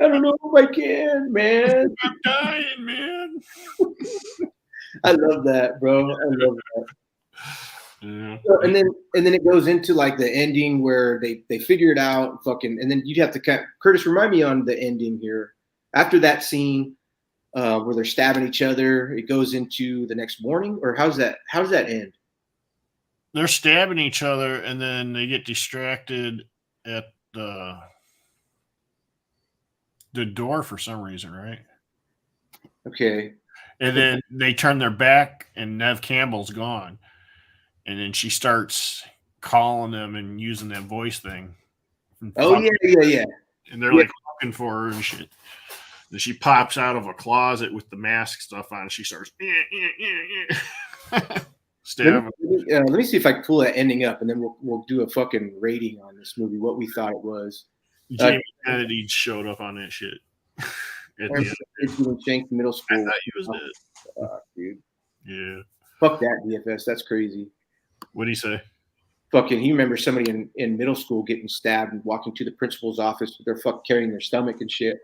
I don't know if I can, man. I'm dying, man. I love that, bro. I love that. Yeah. So, and then it goes into like the ending where they figure it out, fucking, and then you'd have to Curtis, remind me on the ending here. After that scene where they're stabbing each other, it goes into the next morning, or how does that end? They're stabbing each other, and then they get distracted at the door for some reason, right? Okay. And then they turn their back, and Neve Campbell's gone. And then she starts calling them and using that voice thing. Oh, yeah. And they're like looking for her and shit. Then she pops out of a closet with the mask stuff on. She starts stabbing. Let me see if I can pull that ending up, and then we'll do a fucking rating on this movie, what we thought it was. Jamie Kennedy showed up on that shit. Shank middle school. I thought he was dead. Fuck, dude. Yeah. Fuck that DFS. That's crazy. What'd he say? Fucking, he remembers somebody in middle school getting stabbed and walking to the principal's office with their fuck carrying their stomach and shit.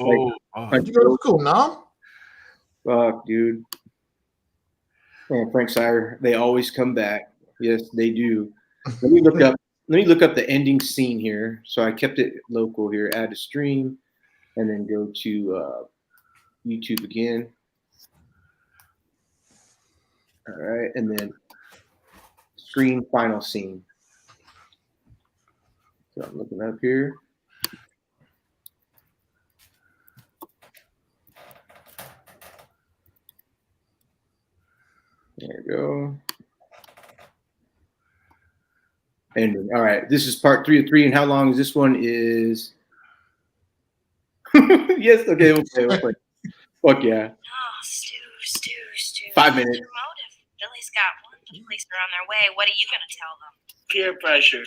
Oh, you go to school now? Fuck, dude. And Frank Sire, they always come back. Yes, they do. Let me look up the ending scene here. So I kept it local here. Add to stream, and then go to YouTube again. All right, and then screen final scene. So I'm looking up here. There we go. Ending. All right, this is part 3 of 3, and how long is this one? Is yes. Okay. Fuck yeah. Oh, Stu. 5 minutes. Your motive. Billy's got one police are on their way. What are you gonna tell them? Peer pressure.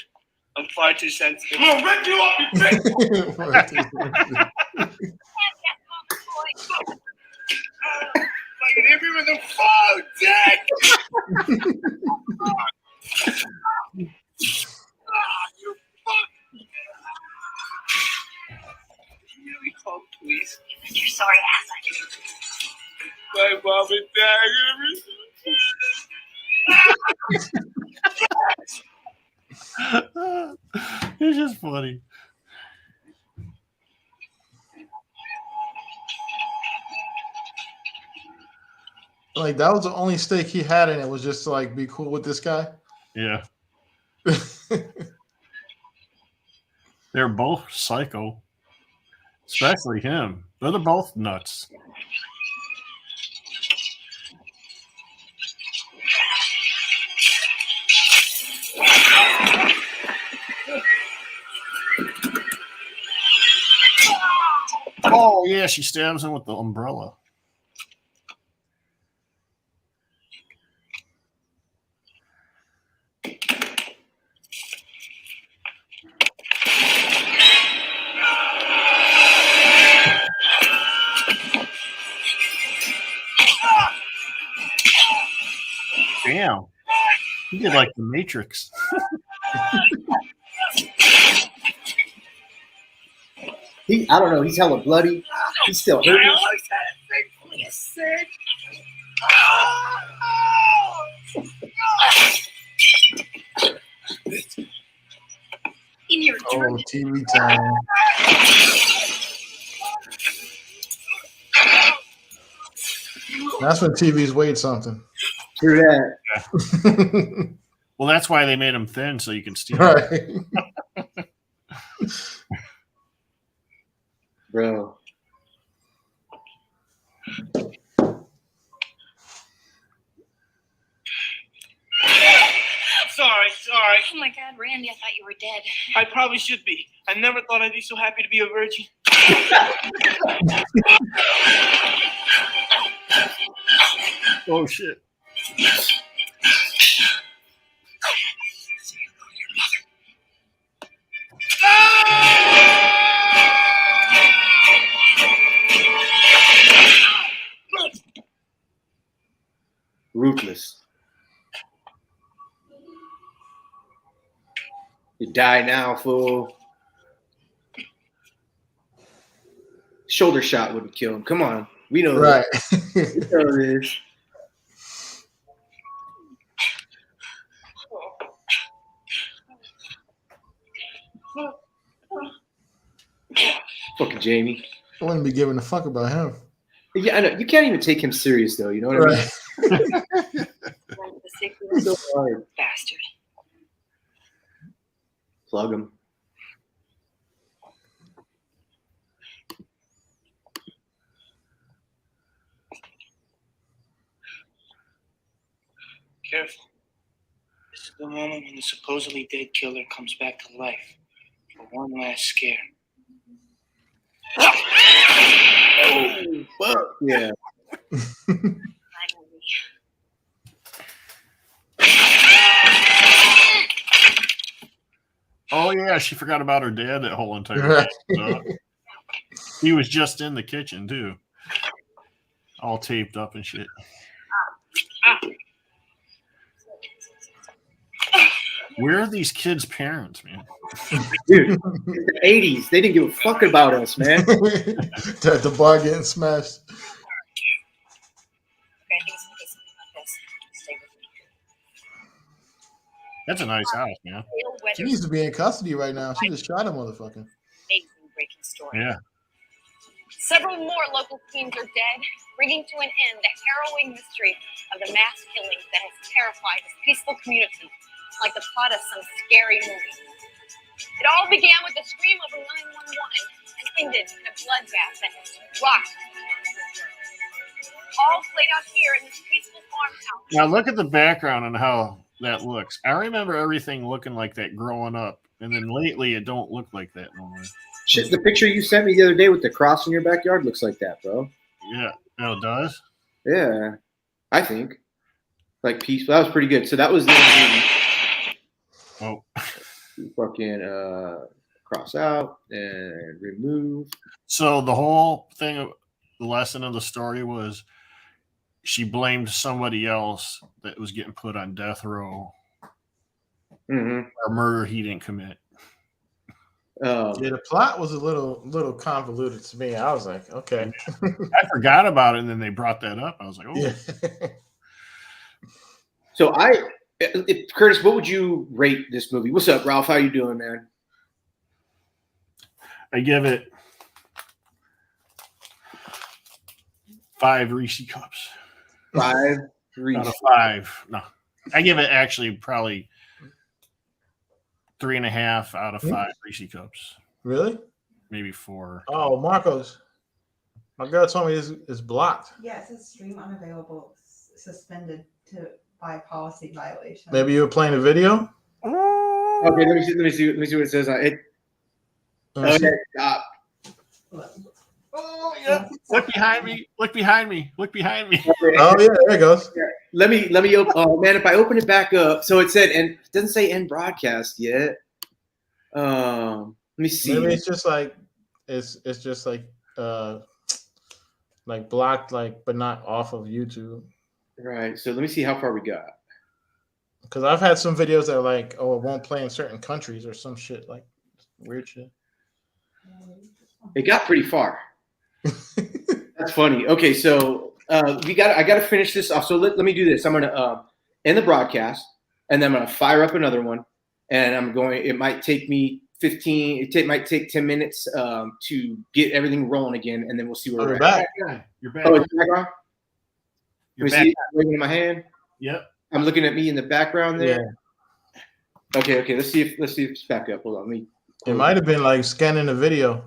I'm far too sensitive. I'm gonna rip you up, you bitch! Can't get them on the point. I can hit me with a phone, Dick! You fuck! Can you really call the police? Mr. Sorry ass. My mom and dad. It's just funny. Like that was the only stake he had in it, was just to like be cool with this guy. Yeah. They're both psycho. Especially him. They're both nuts. yeah, she stabs him with the umbrella. Damn. He did like the Matrix. I don't know. He's hella bloody. He's still hurting. In your Oh, TV time. That's when TVs weighed something. True that. Well, that's why they made him thin, so you can steal Right. Bro. Sorry. Oh my God, Randy, I thought you were dead. I probably should be. I never thought I'd be so happy to be a virgin. Oh shit. Ruthless. You die now, fool. Shoulder shot wouldn't kill him. Come on. We know Right. that. We know this. Fucking Jamie. I wouldn't be giving a fuck about him. Yeah, I know. You can't even take him serious, though. You know what I mean? Right. So hard. Bastard. Plug him. Careful. This is the moment when the supposedly dead killer comes back to life for one last scare. Oh, fuck. Yeah. Oh yeah, she forgot about her dad that whole entire Right. time. He was just in the kitchen too, all taped up and shit. Where are these kids' parents, man? Dude, in the 80s, they didn't give a fuck about us, man. The bar getting smashed. That's a nice house, man. She needs to be in custody right now. She just shot a motherfucker. Amazing breaking story. Yeah. Several more local teens are dead, bringing to an end the harrowing mystery of the mass killings that has terrified this peaceful community, like the plot of some scary movie. It all began with the scream of a 911 and ended in a bloodbath that has rocked. All played out here in this peaceful farmhouse. Now look at the background and how that looks. I remember everything looking like that growing up, and then lately it don't look like that no more. Shit, the picture you sent me the other day with the cross in your backyard looks like that, bro. Yeah. No, it does. Yeah, I think. Like peaceful. That was pretty good. So that was the Oh. fucking cross out and remove. So the whole thing of the lesson of the story was she blamed somebody else that was getting put on death row Mm-hmm. or murder he didn't commit. Yeah, the plot was a little convoluted to me. I was like, okay. I forgot about it, and then they brought that up. I was like, oh. Yeah. So Curtis, what would you rate this movie? What's up, Ralph? How you doing, man? I give it 5 Reese cups. 5 Reese. Out of 5. No, I give it actually probably 3.5 out of 5 Reese cups. Really? Maybe 4. Oh, Marcos. My girl told me it's blocked. Yeah, it says stream unavailable, suspended by policy violation. Maybe you were playing a video? Okay, let me see what it says. Oh yeah! Look behind me! Look behind me! Look behind me! Oh yeah, there it goes. Let me. Oh man, if I open it back up, so it said, and it doesn't say end broadcast yet. Let me see. Maybe it's just like it's just like blocked, like, but not off of YouTube. Right. So let me see how far we got. Because I've had some videos that are like, oh, it won't play in certain countries or some shit, like weird shit. It got pretty far. That's funny. Okay, so I got to finish this off. So let me do this. I'm gonna end the broadcast, and then I'm gonna fire up another one, and I'm going. It might take me 15. It might take 10 minutes to get everything rolling again, and then we'll see where we're back. at. You're back. Oh, it's back on? You're Let me back. see. I'm waving in my hand. Yep. I'm looking at me in the background there. Yeah. Okay. Let's see if it's back up. Hold on. It might have been like scanning the video.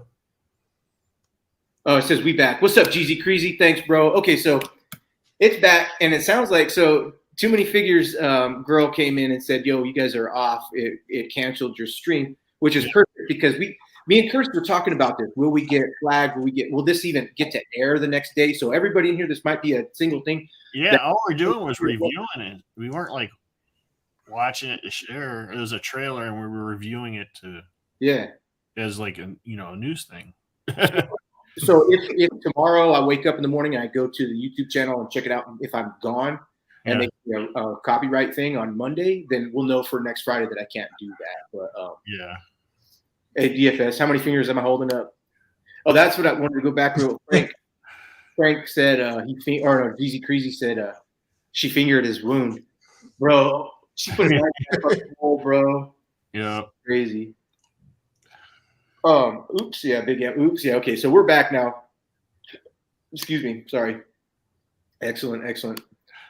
Oh, it says we back. What's up, Jeezy Creasy? Thanks, bro. Okay, so it's back, and it sounds like Too Many Figures girl came in and said, "Yo, you guys are off. It canceled your stream," which is perfect because me and Chris were talking about this. Will we get flagged? Will this even get to air the next day? So everybody in here, this might be a single thing. Yeah, all we're doing was reviewing it. We weren't like watching it to share. It was a trailer, and we were reviewing it as like a news thing. So if tomorrow I wake up in the morning and I go to the YouTube channel and check it out, if I'm gone and they a copyright thing on Monday, then we'll know for next Friday that I can't do that. But hey, DFS, how many fingers am I holding up? Oh, that's what I wanted to go back to. Frank said Jeezy Creasy said she fingered his wound, bro. She put it right in the hole, bro. Yeah, crazy. Oops, yeah, oops, yeah. Okay, so we're back now. Excuse me, sorry. Excellent.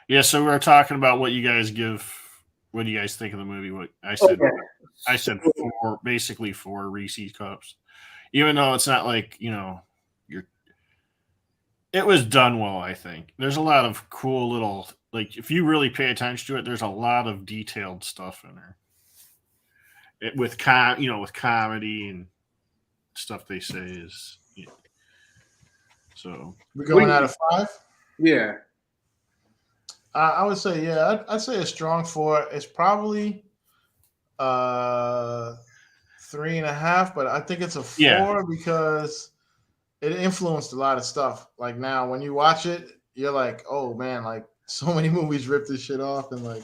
Yeah, so we were talking about what you guys think of the movie. What I said, I said basically four Reese's cups, even though it's not like it was done well. I think there's a lot of cool little, like, if you really pay attention to it, there's a lot of detailed stuff in there. With comedy and stuff they say is, so we're going out of 5. Yeah, I would say I'd say a strong 4. It's probably 3.5, but I think it's a 4 because it influenced a lot of stuff. Like now, when you watch it, you're like, oh man, like so many movies ripped this shit off, and like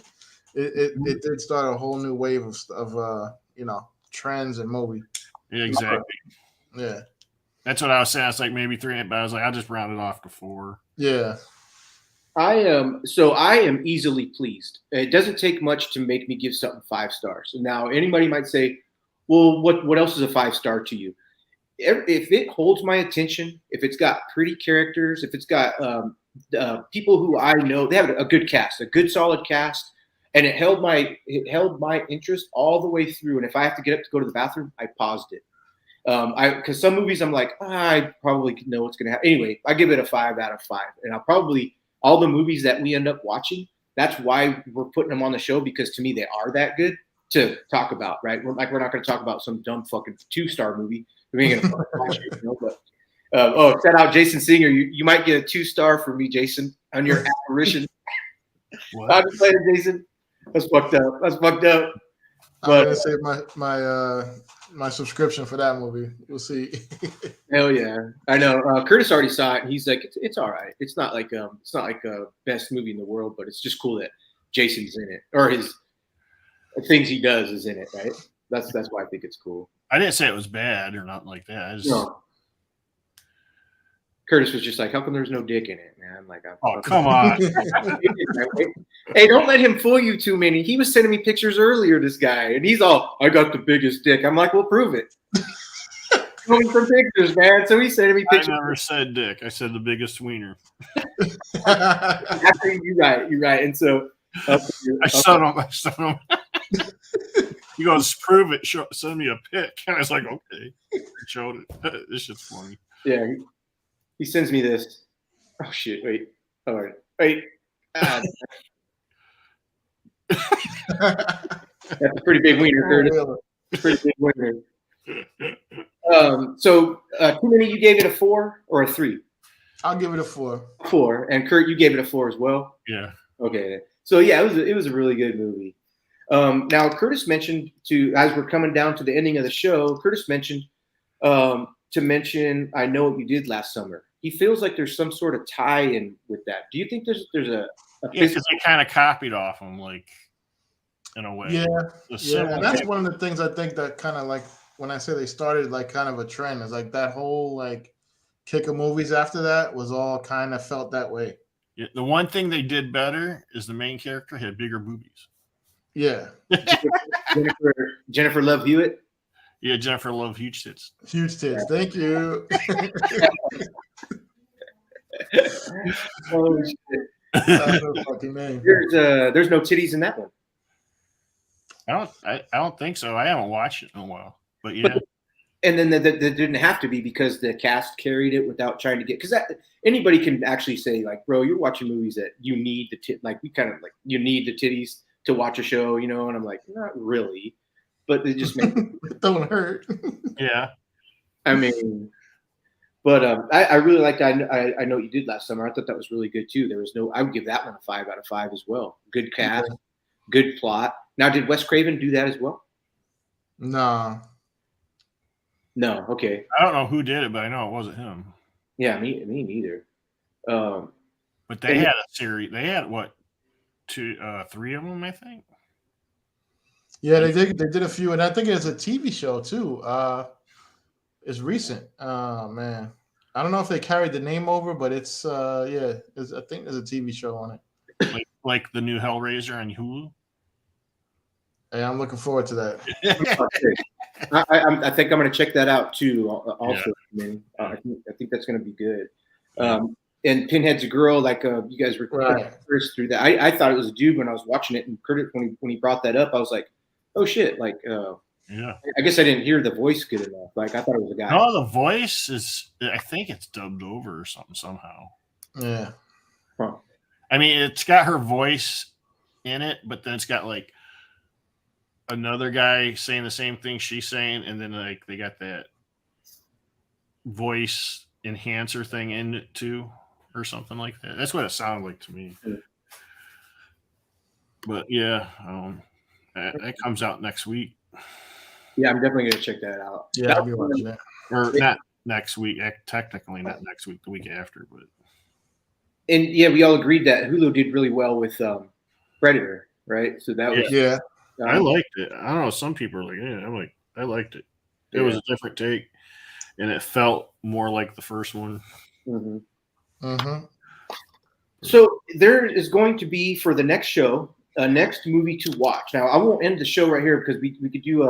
it did start a whole new wave of trends in movie. Yeah, exactly. Yeah, that's what I was saying. I was like maybe 3.5, but I was like, I'll just round it off to 4. Yeah. I am easily pleased. It doesn't take much to make me give something 5 stars. Now, anybody might say, well, what else is a 5-star to you? If it holds my attention, if it's got pretty characters, if it's got people who I know, they have a good cast, a good solid cast, and it held my interest all the way through. And if I have to get up to go to the bathroom, I paused it. Because some movies I'm like, I probably know what's going to happen. Anyway, I give it a 5 out of 5. And I'll probably, all the movies that we end up watching, that's why we're putting them on the show, because to me, they are that good to talk about, right? We're not going to talk about some dumb fucking 2-star movie. We ain't going to watch it, But shout out Jason Singer. You might get a 2-star from me, Jason, on your apparition. I'm just playing, Jason. That's fucked up. But I'm gonna save my subscription for that movie. We'll see. Hell yeah, I know. Curtis already saw it, and he's like, "It's all right. It's not like a best movie in the world, but it's just cool that Jason's in it, or his things he does is in it, right? That's why I think it's cool." I didn't say it was bad or nothing like that. No. Curtis was just like, "How come there's no dick in it, man?" Like, come on. Hey, don't let him fool you too many. He was sending me pictures earlier, this guy, and he's all, "I got the biggest dick." I'm like, "Well, prove it." Show me some pictures, man. So he's sending me pictures. I never said dick. I said the biggest wiener. Actually, you're right. And so I sent him. He goes, "Prove it. Send me a pic." And I was like, "Okay." I showed it. This shit's funny. Yeah. He sends me this. Oh shit! Wait. All right. Wait. That's a pretty big wiener, Curtis. Pretty big wiener. So too many. You gave it a 4 or a 3? I'll give it a 4. 4. And Kurt, you gave it a 4 as well. Yeah. Okay. So yeah, it was a really good movie. Now Curtis mentioned as we're coming down to the ending of the show, Curtis mentioned to mention I Know What You Did Last Summer. He feels like there's some sort of tie-in with that. Do you think there's a because they kind of copied off him, like, in a way. Yeah. And that's one of the things I think that kind of like when I say they started like kind of a trend is like that whole like kick of movies after that was all kind of felt that way. Yeah, the one thing they did better is the main character had bigger boobies. Yeah. Jennifer Love Hewitt. Yeah, Jennifer Love huge tits. Huge tits. Yeah. Thank you. Oh, shit. There's no titties in that one. I don't think so. I haven't watched it in a while, but yeah. And then there didn't have to be because the cast carried it without trying to get because anybody can actually say like, bro, you're watching movies that you need you need the titties to watch a show, you know? And I'm like, not really, but they just make it don't hurt. Yeah, I mean, but I really liked I Know What You Did Last Summer. I thought that was really good too. I would give that one a 5 out of 5 as well. Good cast, good plot. Now, did Wes Craven do that as well? No. No, okay. I don't know who did it, but I know it wasn't him. Yeah, me neither. But they had a series. They had what, 3 of them, I think. Yeah, they did a few, and I think it's a TV show too. It's recent. Oh man, I don't know if they carried the name over, but it's I think there's a TV show on it. Like the new Hellraiser on Hulu. Hey, I'm looking forward to that. I think I'm going to check that out too. Also, I think that's going to be good. And Pinhead's a girl, like you guys were first through that. I thought it was a dude when I was watching it, and Curtis when he brought that up, I was like, oh shit, like yeah. I guess I didn't hear the voice good enough. Like I thought it was a guy. No, the voice is. I think it's dubbed over or something somehow. Yeah. Huh. I mean, it's got her voice in it, but then it's got like another guy saying the same thing she's saying, and then like they got that voice enhancer thing in it too, or something like that. That's what it sounded like to me. But yeah, that comes out next week. Yeah, I'm definitely gonna check that out. Yeah, I'll be watching that. Or not next week, technically not next week, the week after, but. And yeah, we all agreed that Hulu did really well with Predator, right? So that was I liked it. I don't know. Some people are like, I liked it. It was a different take, and it felt more like the first one. Mm-hmm. Mm-hmm. So there is going to be for the next show a next movie to watch. Now I won't end the show right here because we could do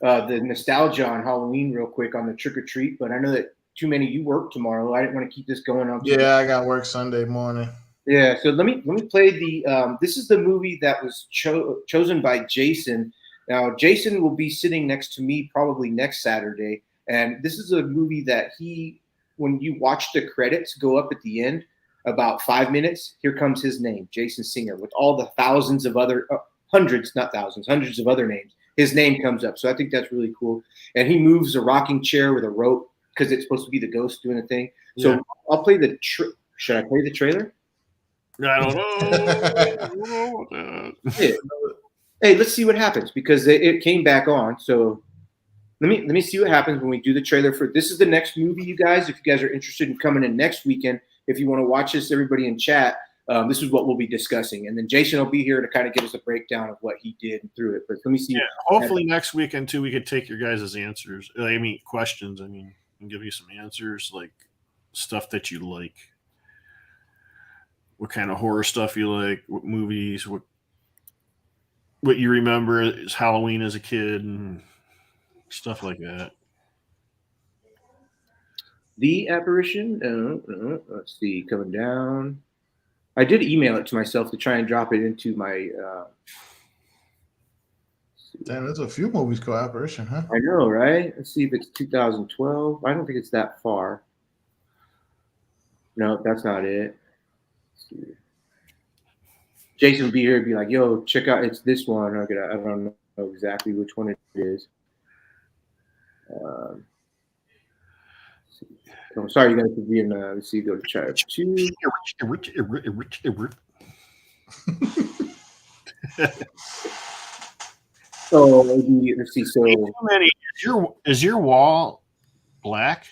the nostalgia on Halloween real quick on the trick or treat. But I know that too many you work tomorrow. I didn't want to keep this going on. Yeah, I got work Sunday morning. Yeah, so let me play the. This is the movie that was chosen by Jason. Now Jason will be sitting next to me probably next Saturday, and this is a movie that when you watch the credits go up at the end, about 5 minutes, here comes his name, Jason Singer, with all the thousands of other hundreds of other names. His name comes up, so I think that's really cool. And he moves a rocking chair with a rope because it's supposed to be the ghost doing the thing. So I'll play the. Should I play the trailer? I don't know. Hey, let's see what happens because it came back on. So let me see what happens when we do the trailer for this. Is the next movie, you guys. If you guys are interested in coming in next weekend, if you want to watch this, everybody in chat, this is what we'll be discussing. And then Jason will be here to kind of give us a breakdown of what he did through it. But let me see. Yeah, hopefully next weekend too, we could take your guys' answers. I mean, questions. I mean, and give you some answers, like stuff that you like. What kind of horror stuff you like, what movies, what you remember is Halloween as a kid and stuff like that. The Apparition, let's see, coming down. I did email it to myself to try and drop it into my Damn, there's a few movies called Apparition, huh? I know, right? Let's see if it's 2012. I don't think it's that far. No, that's not it. Jason will be here and be like, yo, check out, it's this one. I don't know exactly which one it is. I'm sorry, you guys, for being. Let's see, go to chapter 2. So maybe let's see. So is your wall black?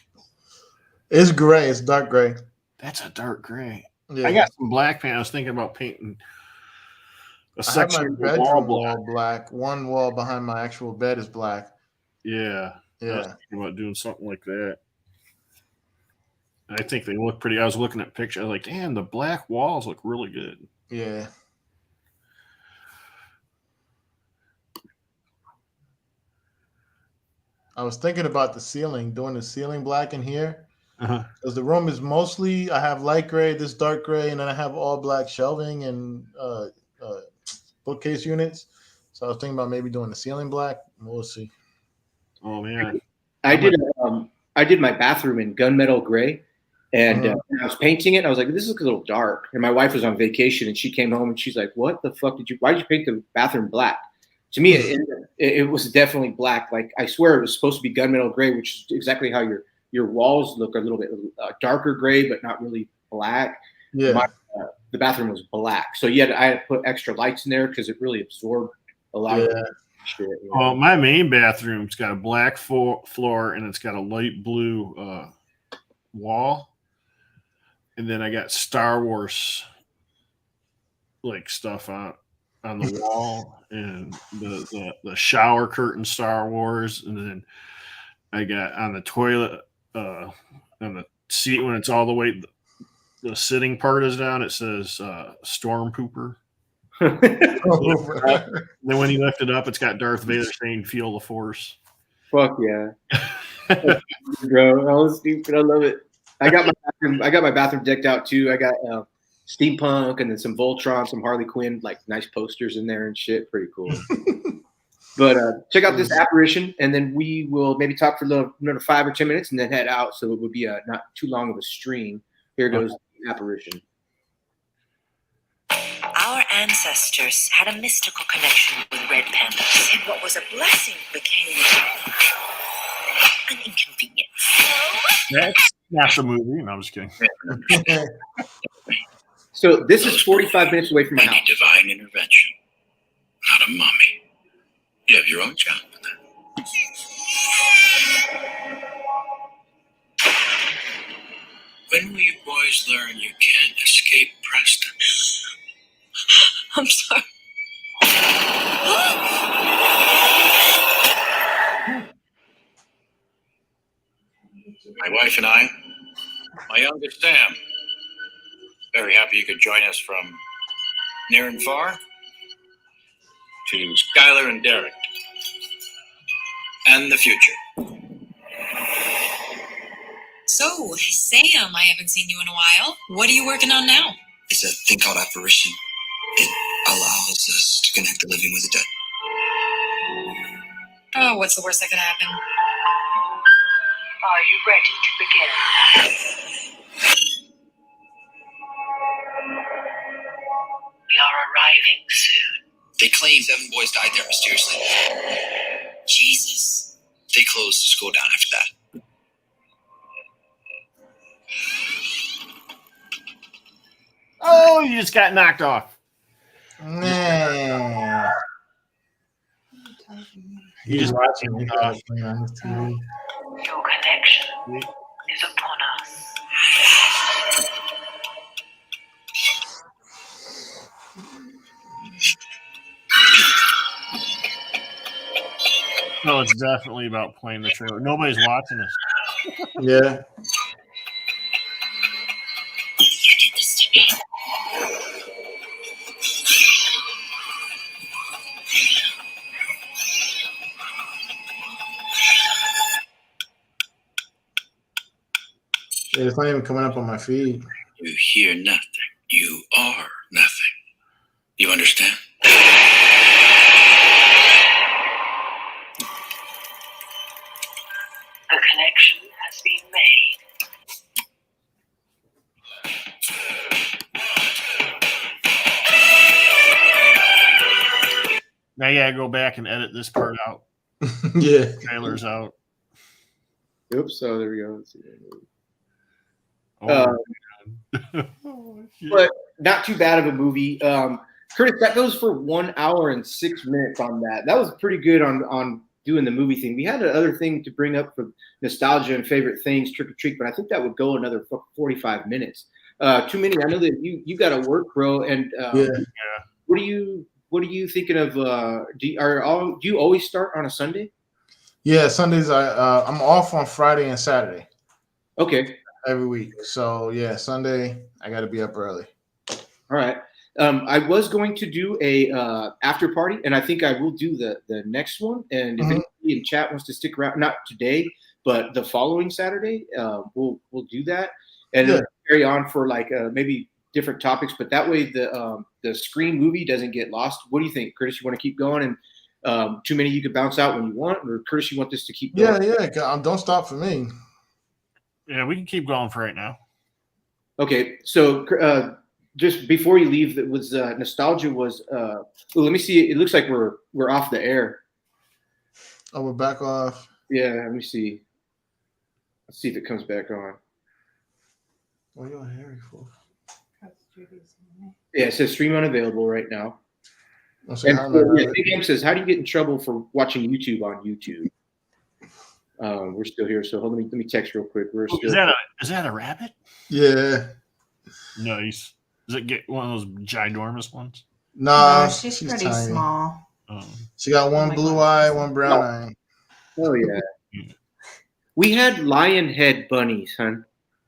It's gray. It's dark gray. That's a dark gray. Yeah. I got some black paint. I was thinking about painting a I have my section of the bedroom wall wall black. One wall behind my actual bed is black. Yeah. I was Yeah. thinking about doing something like that. I think they look pretty. I was looking at pictures. I was like, damn, the black walls look really good. Yeah. I was thinking about the ceiling, doing the ceiling black in here. Because the room is mostly, I have light gray, this dark gray, and then I have all black shelving and bookcase units. So I was thinking about maybe doing the ceiling black. We'll see. Oh man, I did my bathroom in gunmetal gray, and I was painting it. And I was like, "This looks a little dark." And my wife was on vacation, and she came home and she's like, "What the fuck why did you paint the bathroom black?" To me, it was definitely black. Like I swear, it was supposed to be gunmetal gray, which is exactly how your walls look a little bit darker gray, but not really black. Yeah. The bathroom was black, so I had to put extra lights in there because it really absorbed a lot of shit. You know? Well, my main bathroom's got a black floor and it's got a light blue wall, and then I got Star Wars like stuff on the wall, and the shower curtain Star Wars, and then I got on the toilet on the seat when it's all the way the sitting part is down, it says Storm Pooper. Then when you lift it up, it's got Darth Vader saying "Feel the Force." Fuck yeah, bro! I was stupid. I love it. I got my bathroom decked out too. I got steampunk and then some Voltron, some Harley Quinn, like nice posters in there and shit. Pretty cool. But check out this apparition, and then we will maybe talk for another 5 or 10 minutes, and then head out. So it would be not too long of a stream. Here goes the apparition. Our ancestors had a mystical connection with red pandas, and what was a blessing became an inconvenience. That's not the movie. No, I'm just kidding. So this is 45 minutes away from my house. Divine intervention, not a mummy. You have your own challenge with that. When will you boys learn you can't escape Preston? I'm sorry. My wife and I, my youngest Sam, very happy you could join us from near and far, to Skylar and Derek, and the future. So, Sam, I haven't seen you in a while. What are you working on now? It's a thing called apparition. It allows us to connect the living with the dead. Oh, what's the worst that could happen? Are you ready to begin? We are arriving soon. They claim 7 boys died there mysteriously. Jesus. They closed the school down after that. Oh, you just got knocked off. Nah. He's watching. Your connection is upon us. No, it's definitely about playing the trailer. Nobody's watching this. Yeah. It's not even coming up on my feed. You hear nothing. You are nothing. You understand? The connection has been made. Now you gotta go back and edit this part out. Yeah. Trailer's out. Oops. So there we go. Let's see. But not too bad of a movie. Curtis, that goes for 1 hour and 6 minutes on that. That was pretty good on doing the movie thing. We had another thing to bring up for nostalgia and favorite things, Trick or Treat, but I think that would go another 45 minutes. Too many. I know that you got to work, bro. And what are you thinking of? Do you always start on a Sunday? Yeah, Sundays. I'm off on Friday and Saturday. Okay. Every week. So yeah, Sunday I got to be up early. All right. I was going to do a after party, and I think I will do the next one. And if anybody in chat wants to stick around, not today, but the following Saturday, we'll do that, and it'll carry on for like maybe different topics. But that way, the Scream movie doesn't get lost. What do you think, Curtis? You want to keep going, and too many you could bounce out when you want, or Curtis, you want this to keep going? Yeah. Don't stop for me. Yeah, we can keep going for right now. Okay, so just before you leave, that was nostalgia was. Let me see. It looks like we're off the air. Oh, we're back off. Yeah, let me see. Let's see if it comes back on. What are you on Harry for? Yeah, it says stream unavailable right now. And Big M says, "How do you get in trouble for watching YouTube on YouTube?" We're still here, so let me text real quick. We're still. Is that a rabbit? Yeah. Nice. Does it get one of those ginormous ones? Nah, No, she's pretty tiny. Small. Oh. She got one blue eye, one brown eye. Oh yeah. We had lion head bunnies, hon.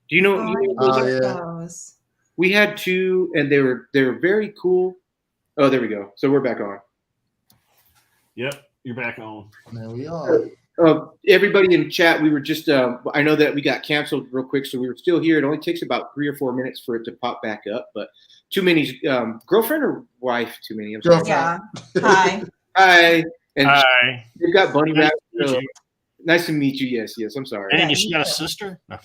Do you know? Those? We had two, and they were very cool. Oh, there we go. So we're back on. Yep, you're back on. There we are. Everybody in chat, we were just, I know that we got canceled real quick, so we were still here. It only takes about 3 or 4 minutes for it to pop back up, but Too Many's girlfriend or wife, Too Many? I'm sorry. Yeah. Hi. Hi. And hi. They've got bunny nice rabbit. Nice to meet you. Yes, I'm sorry. And she got a sister? No.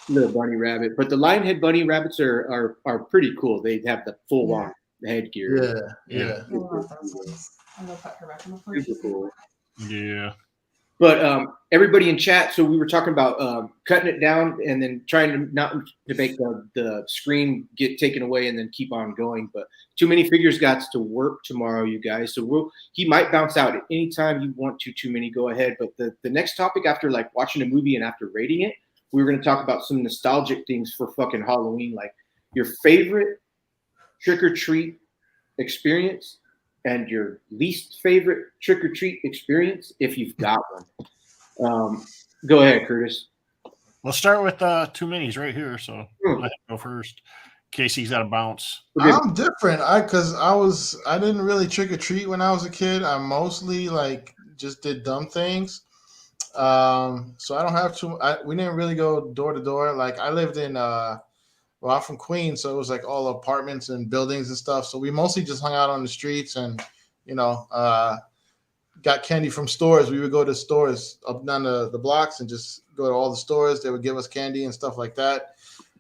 Little bunny rabbit. But the lionhead bunny rabbits are pretty cool. They have the full on headgear. Yeah. I love those ones. I'm gonna put her back on the floor. Super cool. Yeah. But everybody in chat, so we were talking about cutting it down and then trying to not to make the screen get taken away and then keep on going. But Too Many Figures got to work tomorrow, you guys. So he might bounce out at any time you want to. Too Many, go ahead. But the next topic after like watching a movie and after rating it, we were going to talk about some nostalgic things for fucking Halloween, like your favorite trick or treat experience and your least favorite trick or treat experience if you've got one. Go ahead, Curtis. We'll start with Too Many's right here, so let him go first. Casey's got to bounce. I'm different. I didn't really trick or treat when I was a kid. I mostly like just did dumb things. So I don't have we didn't really go door to door. Like I lived in I'm from Queens, so it was like all apartments and buildings and stuff. So we mostly just hung out on the streets and, got candy from stores. We would go to stores up down the blocks and just go to all the stores. They would give us candy and stuff like that.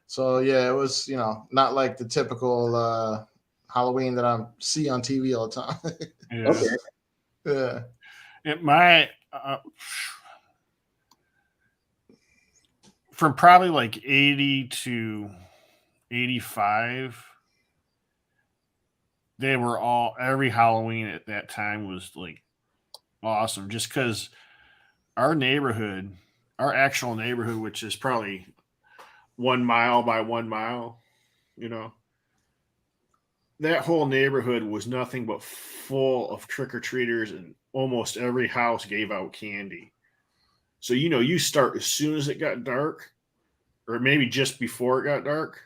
So yeah, it was, not like the typical Halloween that I see on TV all the time. Yeah. Okay. Yeah. From probably like 80 to 85, they were every Halloween at that time was like awesome, just because our actual neighborhood, which is probably 1 mile by 1 mile, that whole neighborhood was nothing but full of trick-or-treaters, and almost every house gave out candy. So, you start as soon as it got dark, or maybe just before it got dark,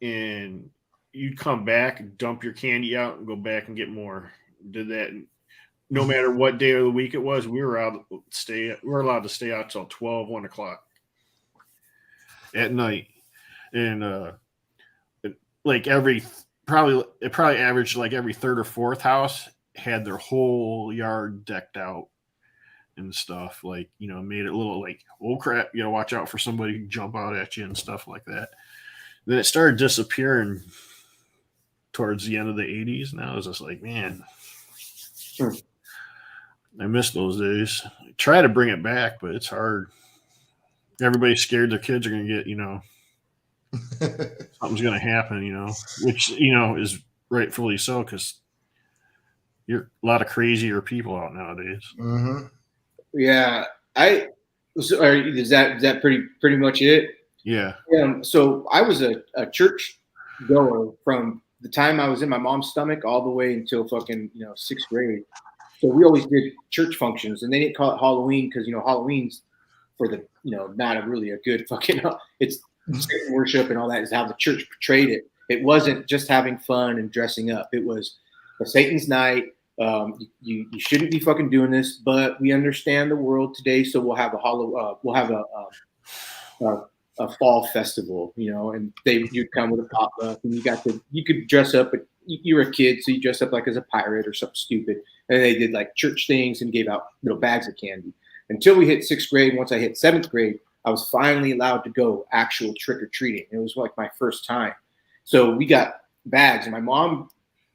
and you'd come back, dump your candy out, and go back and get more. Did that no matter what day of the week it was. We were allowed to stay out till 12, 1 o'clock at night. And like it probably averaged like every third or fourth house had their whole yard decked out and stuff, like, made it a little like, oh crap, watch out for somebody to jump out at you and stuff like that. Then it started disappearing towards the end of the 80s. And I was just like, man, I miss those days. I try to bring it back, but it's hard. Everybody's scared their kids are going to get, something's going to happen, which, is rightfully so because you're a lot of crazier people out nowadays. Mm-hmm. Yeah. Is that pretty much it? Yeah. So I was a church goer from the time I was in my mom's stomach all the way until fucking, 6th grade. So we always did church functions, and they didn't call it Halloween because, Halloween's for the, not really a good fucking, it's Satan worship and all that is how the church portrayed it. It wasn't just having fun and dressing up. It was a Satan's night. You shouldn't be fucking doing this, but we understand the world today, so we'll have a fall festival, and you'd come with a potluck, and you could dress up, but you were a kid, so you dress up like as a pirate or something stupid, and they did like church things and gave out little bags of candy until we hit 6th grade. Once I hit 7th grade, I was finally allowed to go actual trick or treating. It was like my first time, so we got bags, and my mom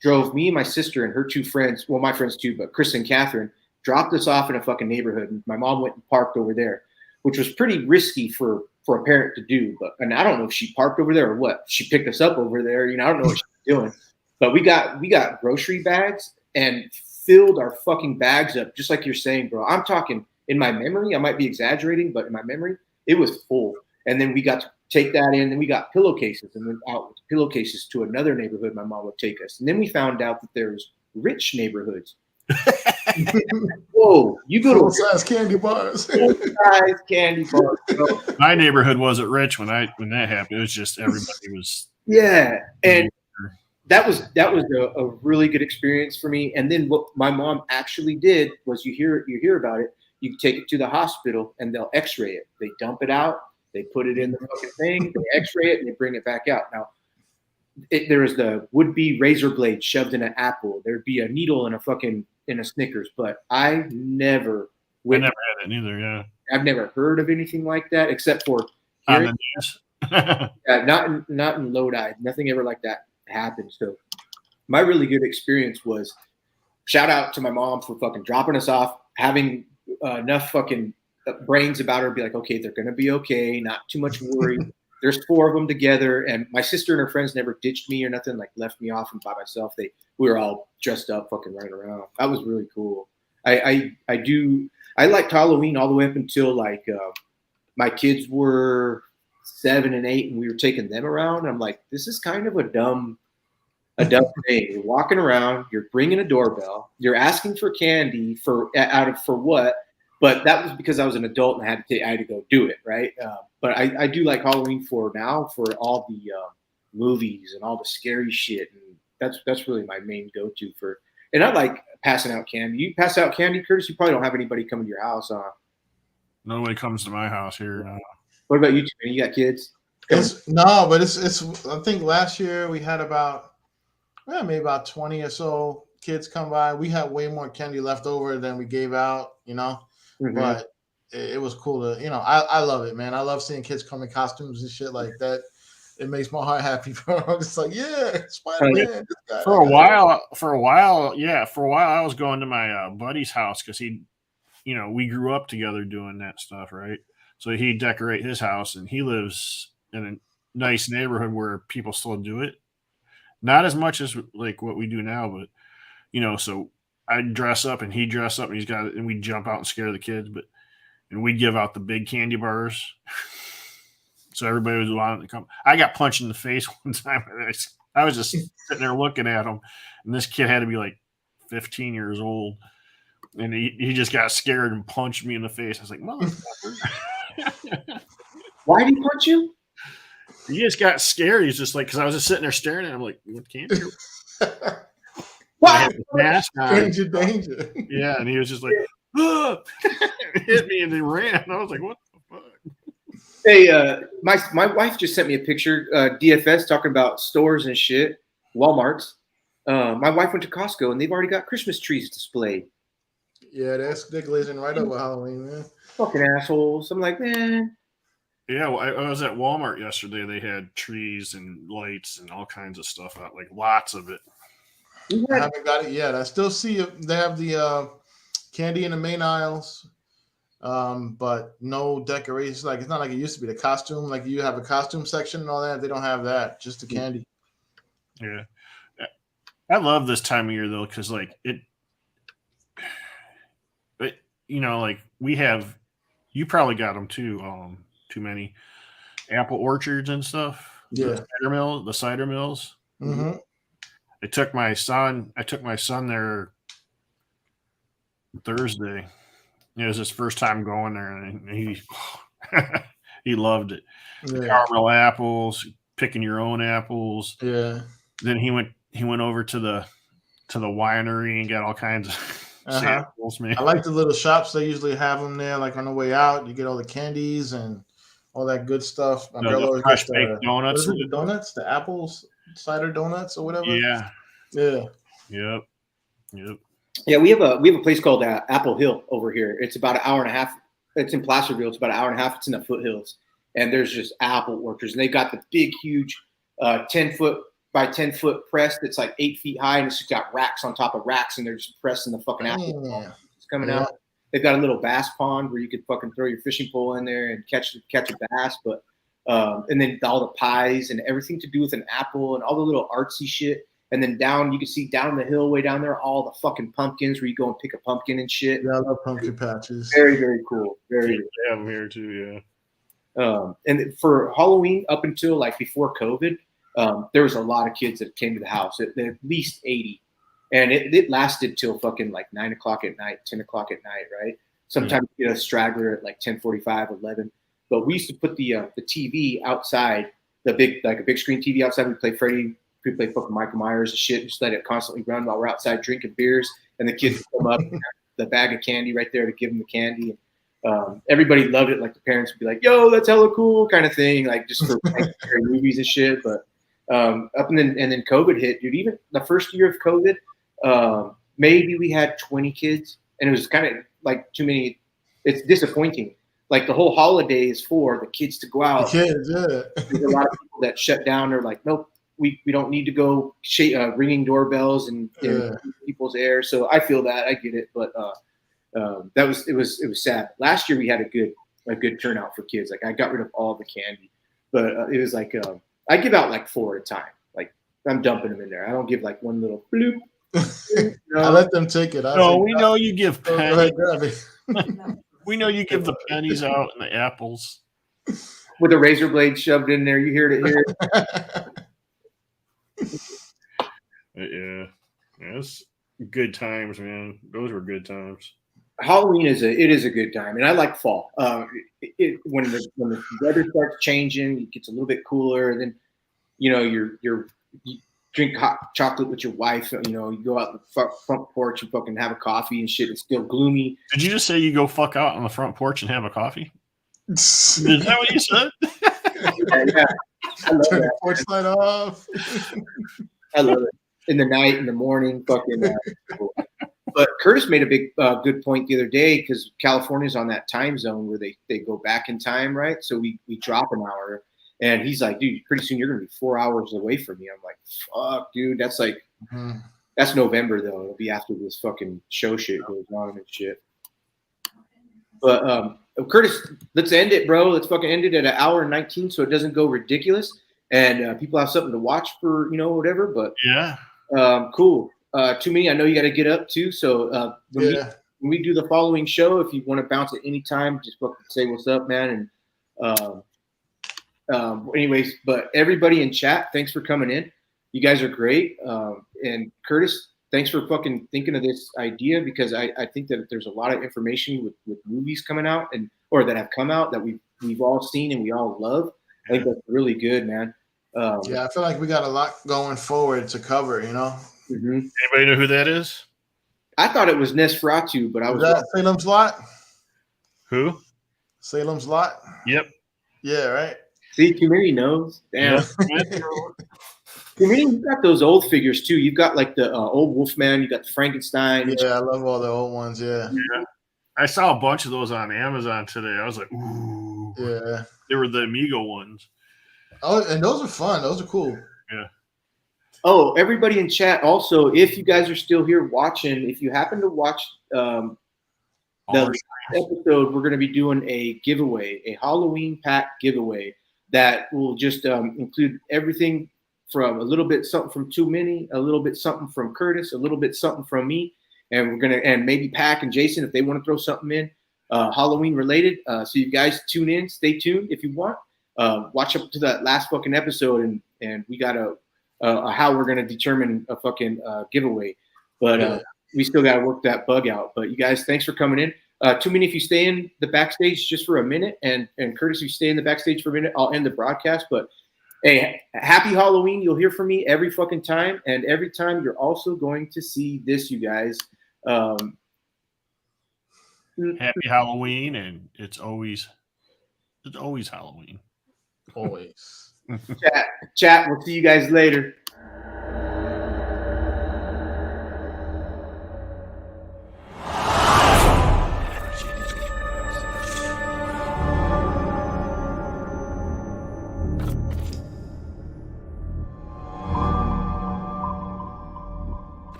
drove me and my sister and her 2 friends, well, my friends too, but Chris and Catherine, dropped us off in a fucking neighborhood, and my mom went and parked over there, which was pretty risky for a parent to do. And I don't know if she parked over there or what. She picked us up over there. I don't know what she was doing. But we got grocery bags and filled our fucking bags up, just like you're saying, bro. I'm talking in my memory. I might be exaggerating, but in my memory, it was full. And then we got to take that in, and we got pillowcases and went out with pillowcases to another neighborhood my mom would take us. And then we found out that there's rich neighborhoods. Whoa, you go to full-size candy bars. Full-size candy bars. Bro. My neighborhood wasn't rich when that happened. It was just everybody was. Yeah, and that was a really good experience for me. And then what my mom actually did was, you hear about it. You take it to the hospital and they'll X-ray it. They dump it out. They put it in the fucking thing. They X-ray it and they bring it back out. Now, there is the would-be razor blade shoved in an apple. There'd be a needle in a Snickers. But I never had it neither. Yeah, I've never heard of anything like that except for on the news. not in Lodi. Nothing ever like that happened. So my really good experience was, shout out to my mom for fucking dropping us off, having enough fucking brains about her, be like, okay, they're gonna be okay, not too much worry. There's 4 of them together, and my sister and her friends never ditched me or nothing, like left me off and by myself. We were all dressed up, fucking running around. That was really cool. I liked Halloween all the way up until like my kids were 7 and 8, and we were taking them around. I'm like, this is kind of a dumb thing. You're walking around, you're bringing a doorbell, you're asking for candy for what? But that was because I was an adult and I had to go do it, right? But I do like Halloween for all the movies and all the scary shit, and that's really my main go-to for. And I like passing out candy. You pass out candy, Curtis? You probably don't have anybody coming to your house, huh? Nobody comes to my house here. What about you two? You got kids? It's I think last year we had maybe about 20 or so kids come by. We had way more candy left over than we gave out, Mm-hmm. But it was cool to, I love it, man. I love seeing kids come in costumes and shit like that. It makes my heart happy. I'm just like, yeah, Spider-Man. For a while, I was going to my buddy's house because we grew up together doing that stuff, right? So he'd decorate his house, and he lives in a nice neighborhood where people still do it. Not as much as like what we do now, but so I'd dress up and he'd dress up, and we'd jump out and scare the kids, and we'd give out the big candy bars. So everybody was wanting to come. I got punched in the face one time. I was just sitting there looking at him, and this kid had to be like 15 years old, and he just got scared and punched me in the face. I was like, motherfucker. Why did he punch you? He just got scared. He's just like, because I was just sitting there staring at him like, what candy? What? Danger. Yeah, and he was just like, hit me, and he ran. I was like, what the fuck? Hey, my wife just sent me a picture, DFS, talking about stores and shit, Walmart's. My wife went to Costco, and they've already got Christmas trees displayed. Yeah, they're glazing right over Halloween, man. Fucking assholes. I'm like, man. Yeah, well, I was at Walmart yesterday. They had trees and lights and all kinds of stuff out, like lots of it. I haven't got it yet. I still see they have the candy in the main aisles, but no decorations. Like it's not like it used to be the costume. Like you have a costume section and all that. They don't have that. Just the candy. Yeah, I love this time of year though, because like it, but you know, like we have, you probably got them too. Too many apple orchards and stuff. Yeah, the cider mills. Mm-hmm. I took my son there Thursday. It was his first time going there, and he he loved it. Yeah. Caramel apples, picking your own apples. Yeah. Then he went over to the winery and got all kinds of samples, man. I like the little shops. They usually have them there, like on the way out. You get all the candies and all that good stuff. My girl always fresh gets baked donuts. The donuts, the apples, cider donuts, or whatever. Yeah. Yeah. Yep. Yeah, we have a place called Apple Hill over here. It's about an hour and a half. It's in Placerville. It's about an hour and a half. It's in the foothills, and there's just apple orchards. And they got the big, huge, 10-foot by 10-foot press that's like 8 feet high, and it's just got racks on top of racks, and they're just pressing the fucking apple. It's coming out. They've got a little bass pond where you could fucking throw your fishing pole in there and catch a bass. But and then all the pies and everything to do with an apple and all the little artsy shit. And then down, you can see down the hill, way down there, all the fucking pumpkins where you go and pick a pumpkin and shit. Yeah, I love pumpkin patches. Very, very cool. Very. They have them here too. Yeah. And for Halloween, up until like before COVID, there was a lot of kids that came to the house. At least 80, and it lasted till fucking like 9 o'clock at night, 10 o'clock at night, right? Sometimes you get a straggler at like 10:45, 11. But we used to put the TV outside, a big screen TV outside. We play Freddy. We play fucking Michael Myers and shit, just let it constantly run while we're outside drinking beers, and the kids would come up, and have the bag of candy right there to give them the candy. Everybody loved it. Like the parents would be like, "Yo, that's hella cool," kind of thing, like just for like, movies and shit. But and then COVID hit, dude. Even the first year of COVID, maybe we had 20 kids, and it was kind of like too many. It's disappointing. Like the whole holiday is for the kids to go out. The kids, yeah. There's a lot of people that shut down. They're like, nope. We don't need to go ringing doorbells and people's air. So I feel that, I get it, but it was sad. Last year we had a good turnout for kids. Like I got rid of all the candy, but it was like I give out like 4 at a time. Like I'm dumping them in there. I don't give like one little bloop. I let them take it. We know you give pennies. We know you give the pennies out and the apples with a razor blade shoved in there. You hear it here. Yeah, it's good times, man. Those were good times. Halloween is a good time, and I like fall. When the weather starts changing, it gets a little bit cooler, and then you drink hot chocolate with your wife. You go out the front porch and fucking have a coffee and shit. It's still gloomy. Did you just say you go fuck out on the front porch and have a coffee? Is that what you said? Yeah. I love Turn that. the porch light off. I love it. In the night, in the morning, fucking. But Curtis made a big, good point the other day because California's on that time zone where they go back in time, right? So we drop an hour, and he's like, dude, pretty soon you're gonna be 4 hours away from me. I'm like, fuck, dude, that's like, that's November though. It'll be after this fucking show shit goes on and shit. But Curtis, let's end it, bro. Let's fucking end it at 1 hour and 19 so it doesn't go ridiculous and people have something to watch for, whatever. But yeah, cool. Too many. I know you got to get up too. So when we do the following show, if you want to bounce at any time, just fucking say what's up, man. And anyways, but everybody in chat, thanks for coming in. You guys are great. And Curtis, thanks for fucking thinking of this idea because I think that there's a lot of information with movies coming out or that have come out that we've all seen and we all love. I think that's really good, man. I feel like we got a lot going forward to cover, Mm-hmm. Anybody know who that is? I thought it was Nosferatu, but I was that Salem's Lot? Who? Salem's Lot? Yep. Yeah, right. See, Kumiri knows. Damn. Kumiri, you got those old figures too. You've got like the old Wolfman. You got the Frankenstein. Yeah, I love all the old ones. Yeah. I saw a bunch of those on Amazon today. I was like, ooh. Yeah. They were the Amigo ones. Oh, and those are fun. Those are cool. Yeah. Oh, everybody in chat also, if you guys are still here watching, if you happen to watch The episode, we're going to be doing a giveaway, a Halloween pack giveaway that will just include everything from a little bit something from Too Many, a little bit something from Curtis, a little bit something from me, and we're gonna and maybe Pack and Jason if they want to throw something in Halloween related. So you guys tune in, stay tuned if you want. Watch up to that last fucking episode, and we got how we're gonna determine a fucking giveaway, but we still gotta work that bug out. But you guys, thanks for coming in. Too Many, if you stay in the backstage just for a minute, and Curtis, if you stay in the backstage for a minute, I'll end the broadcast. But hey, happy Halloween. You'll hear from me every fucking time. And every time you're also going to see this, you guys. Happy Halloween. And it's always Halloween. Always. Chat. We'll see you guys later.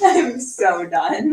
I'm so done.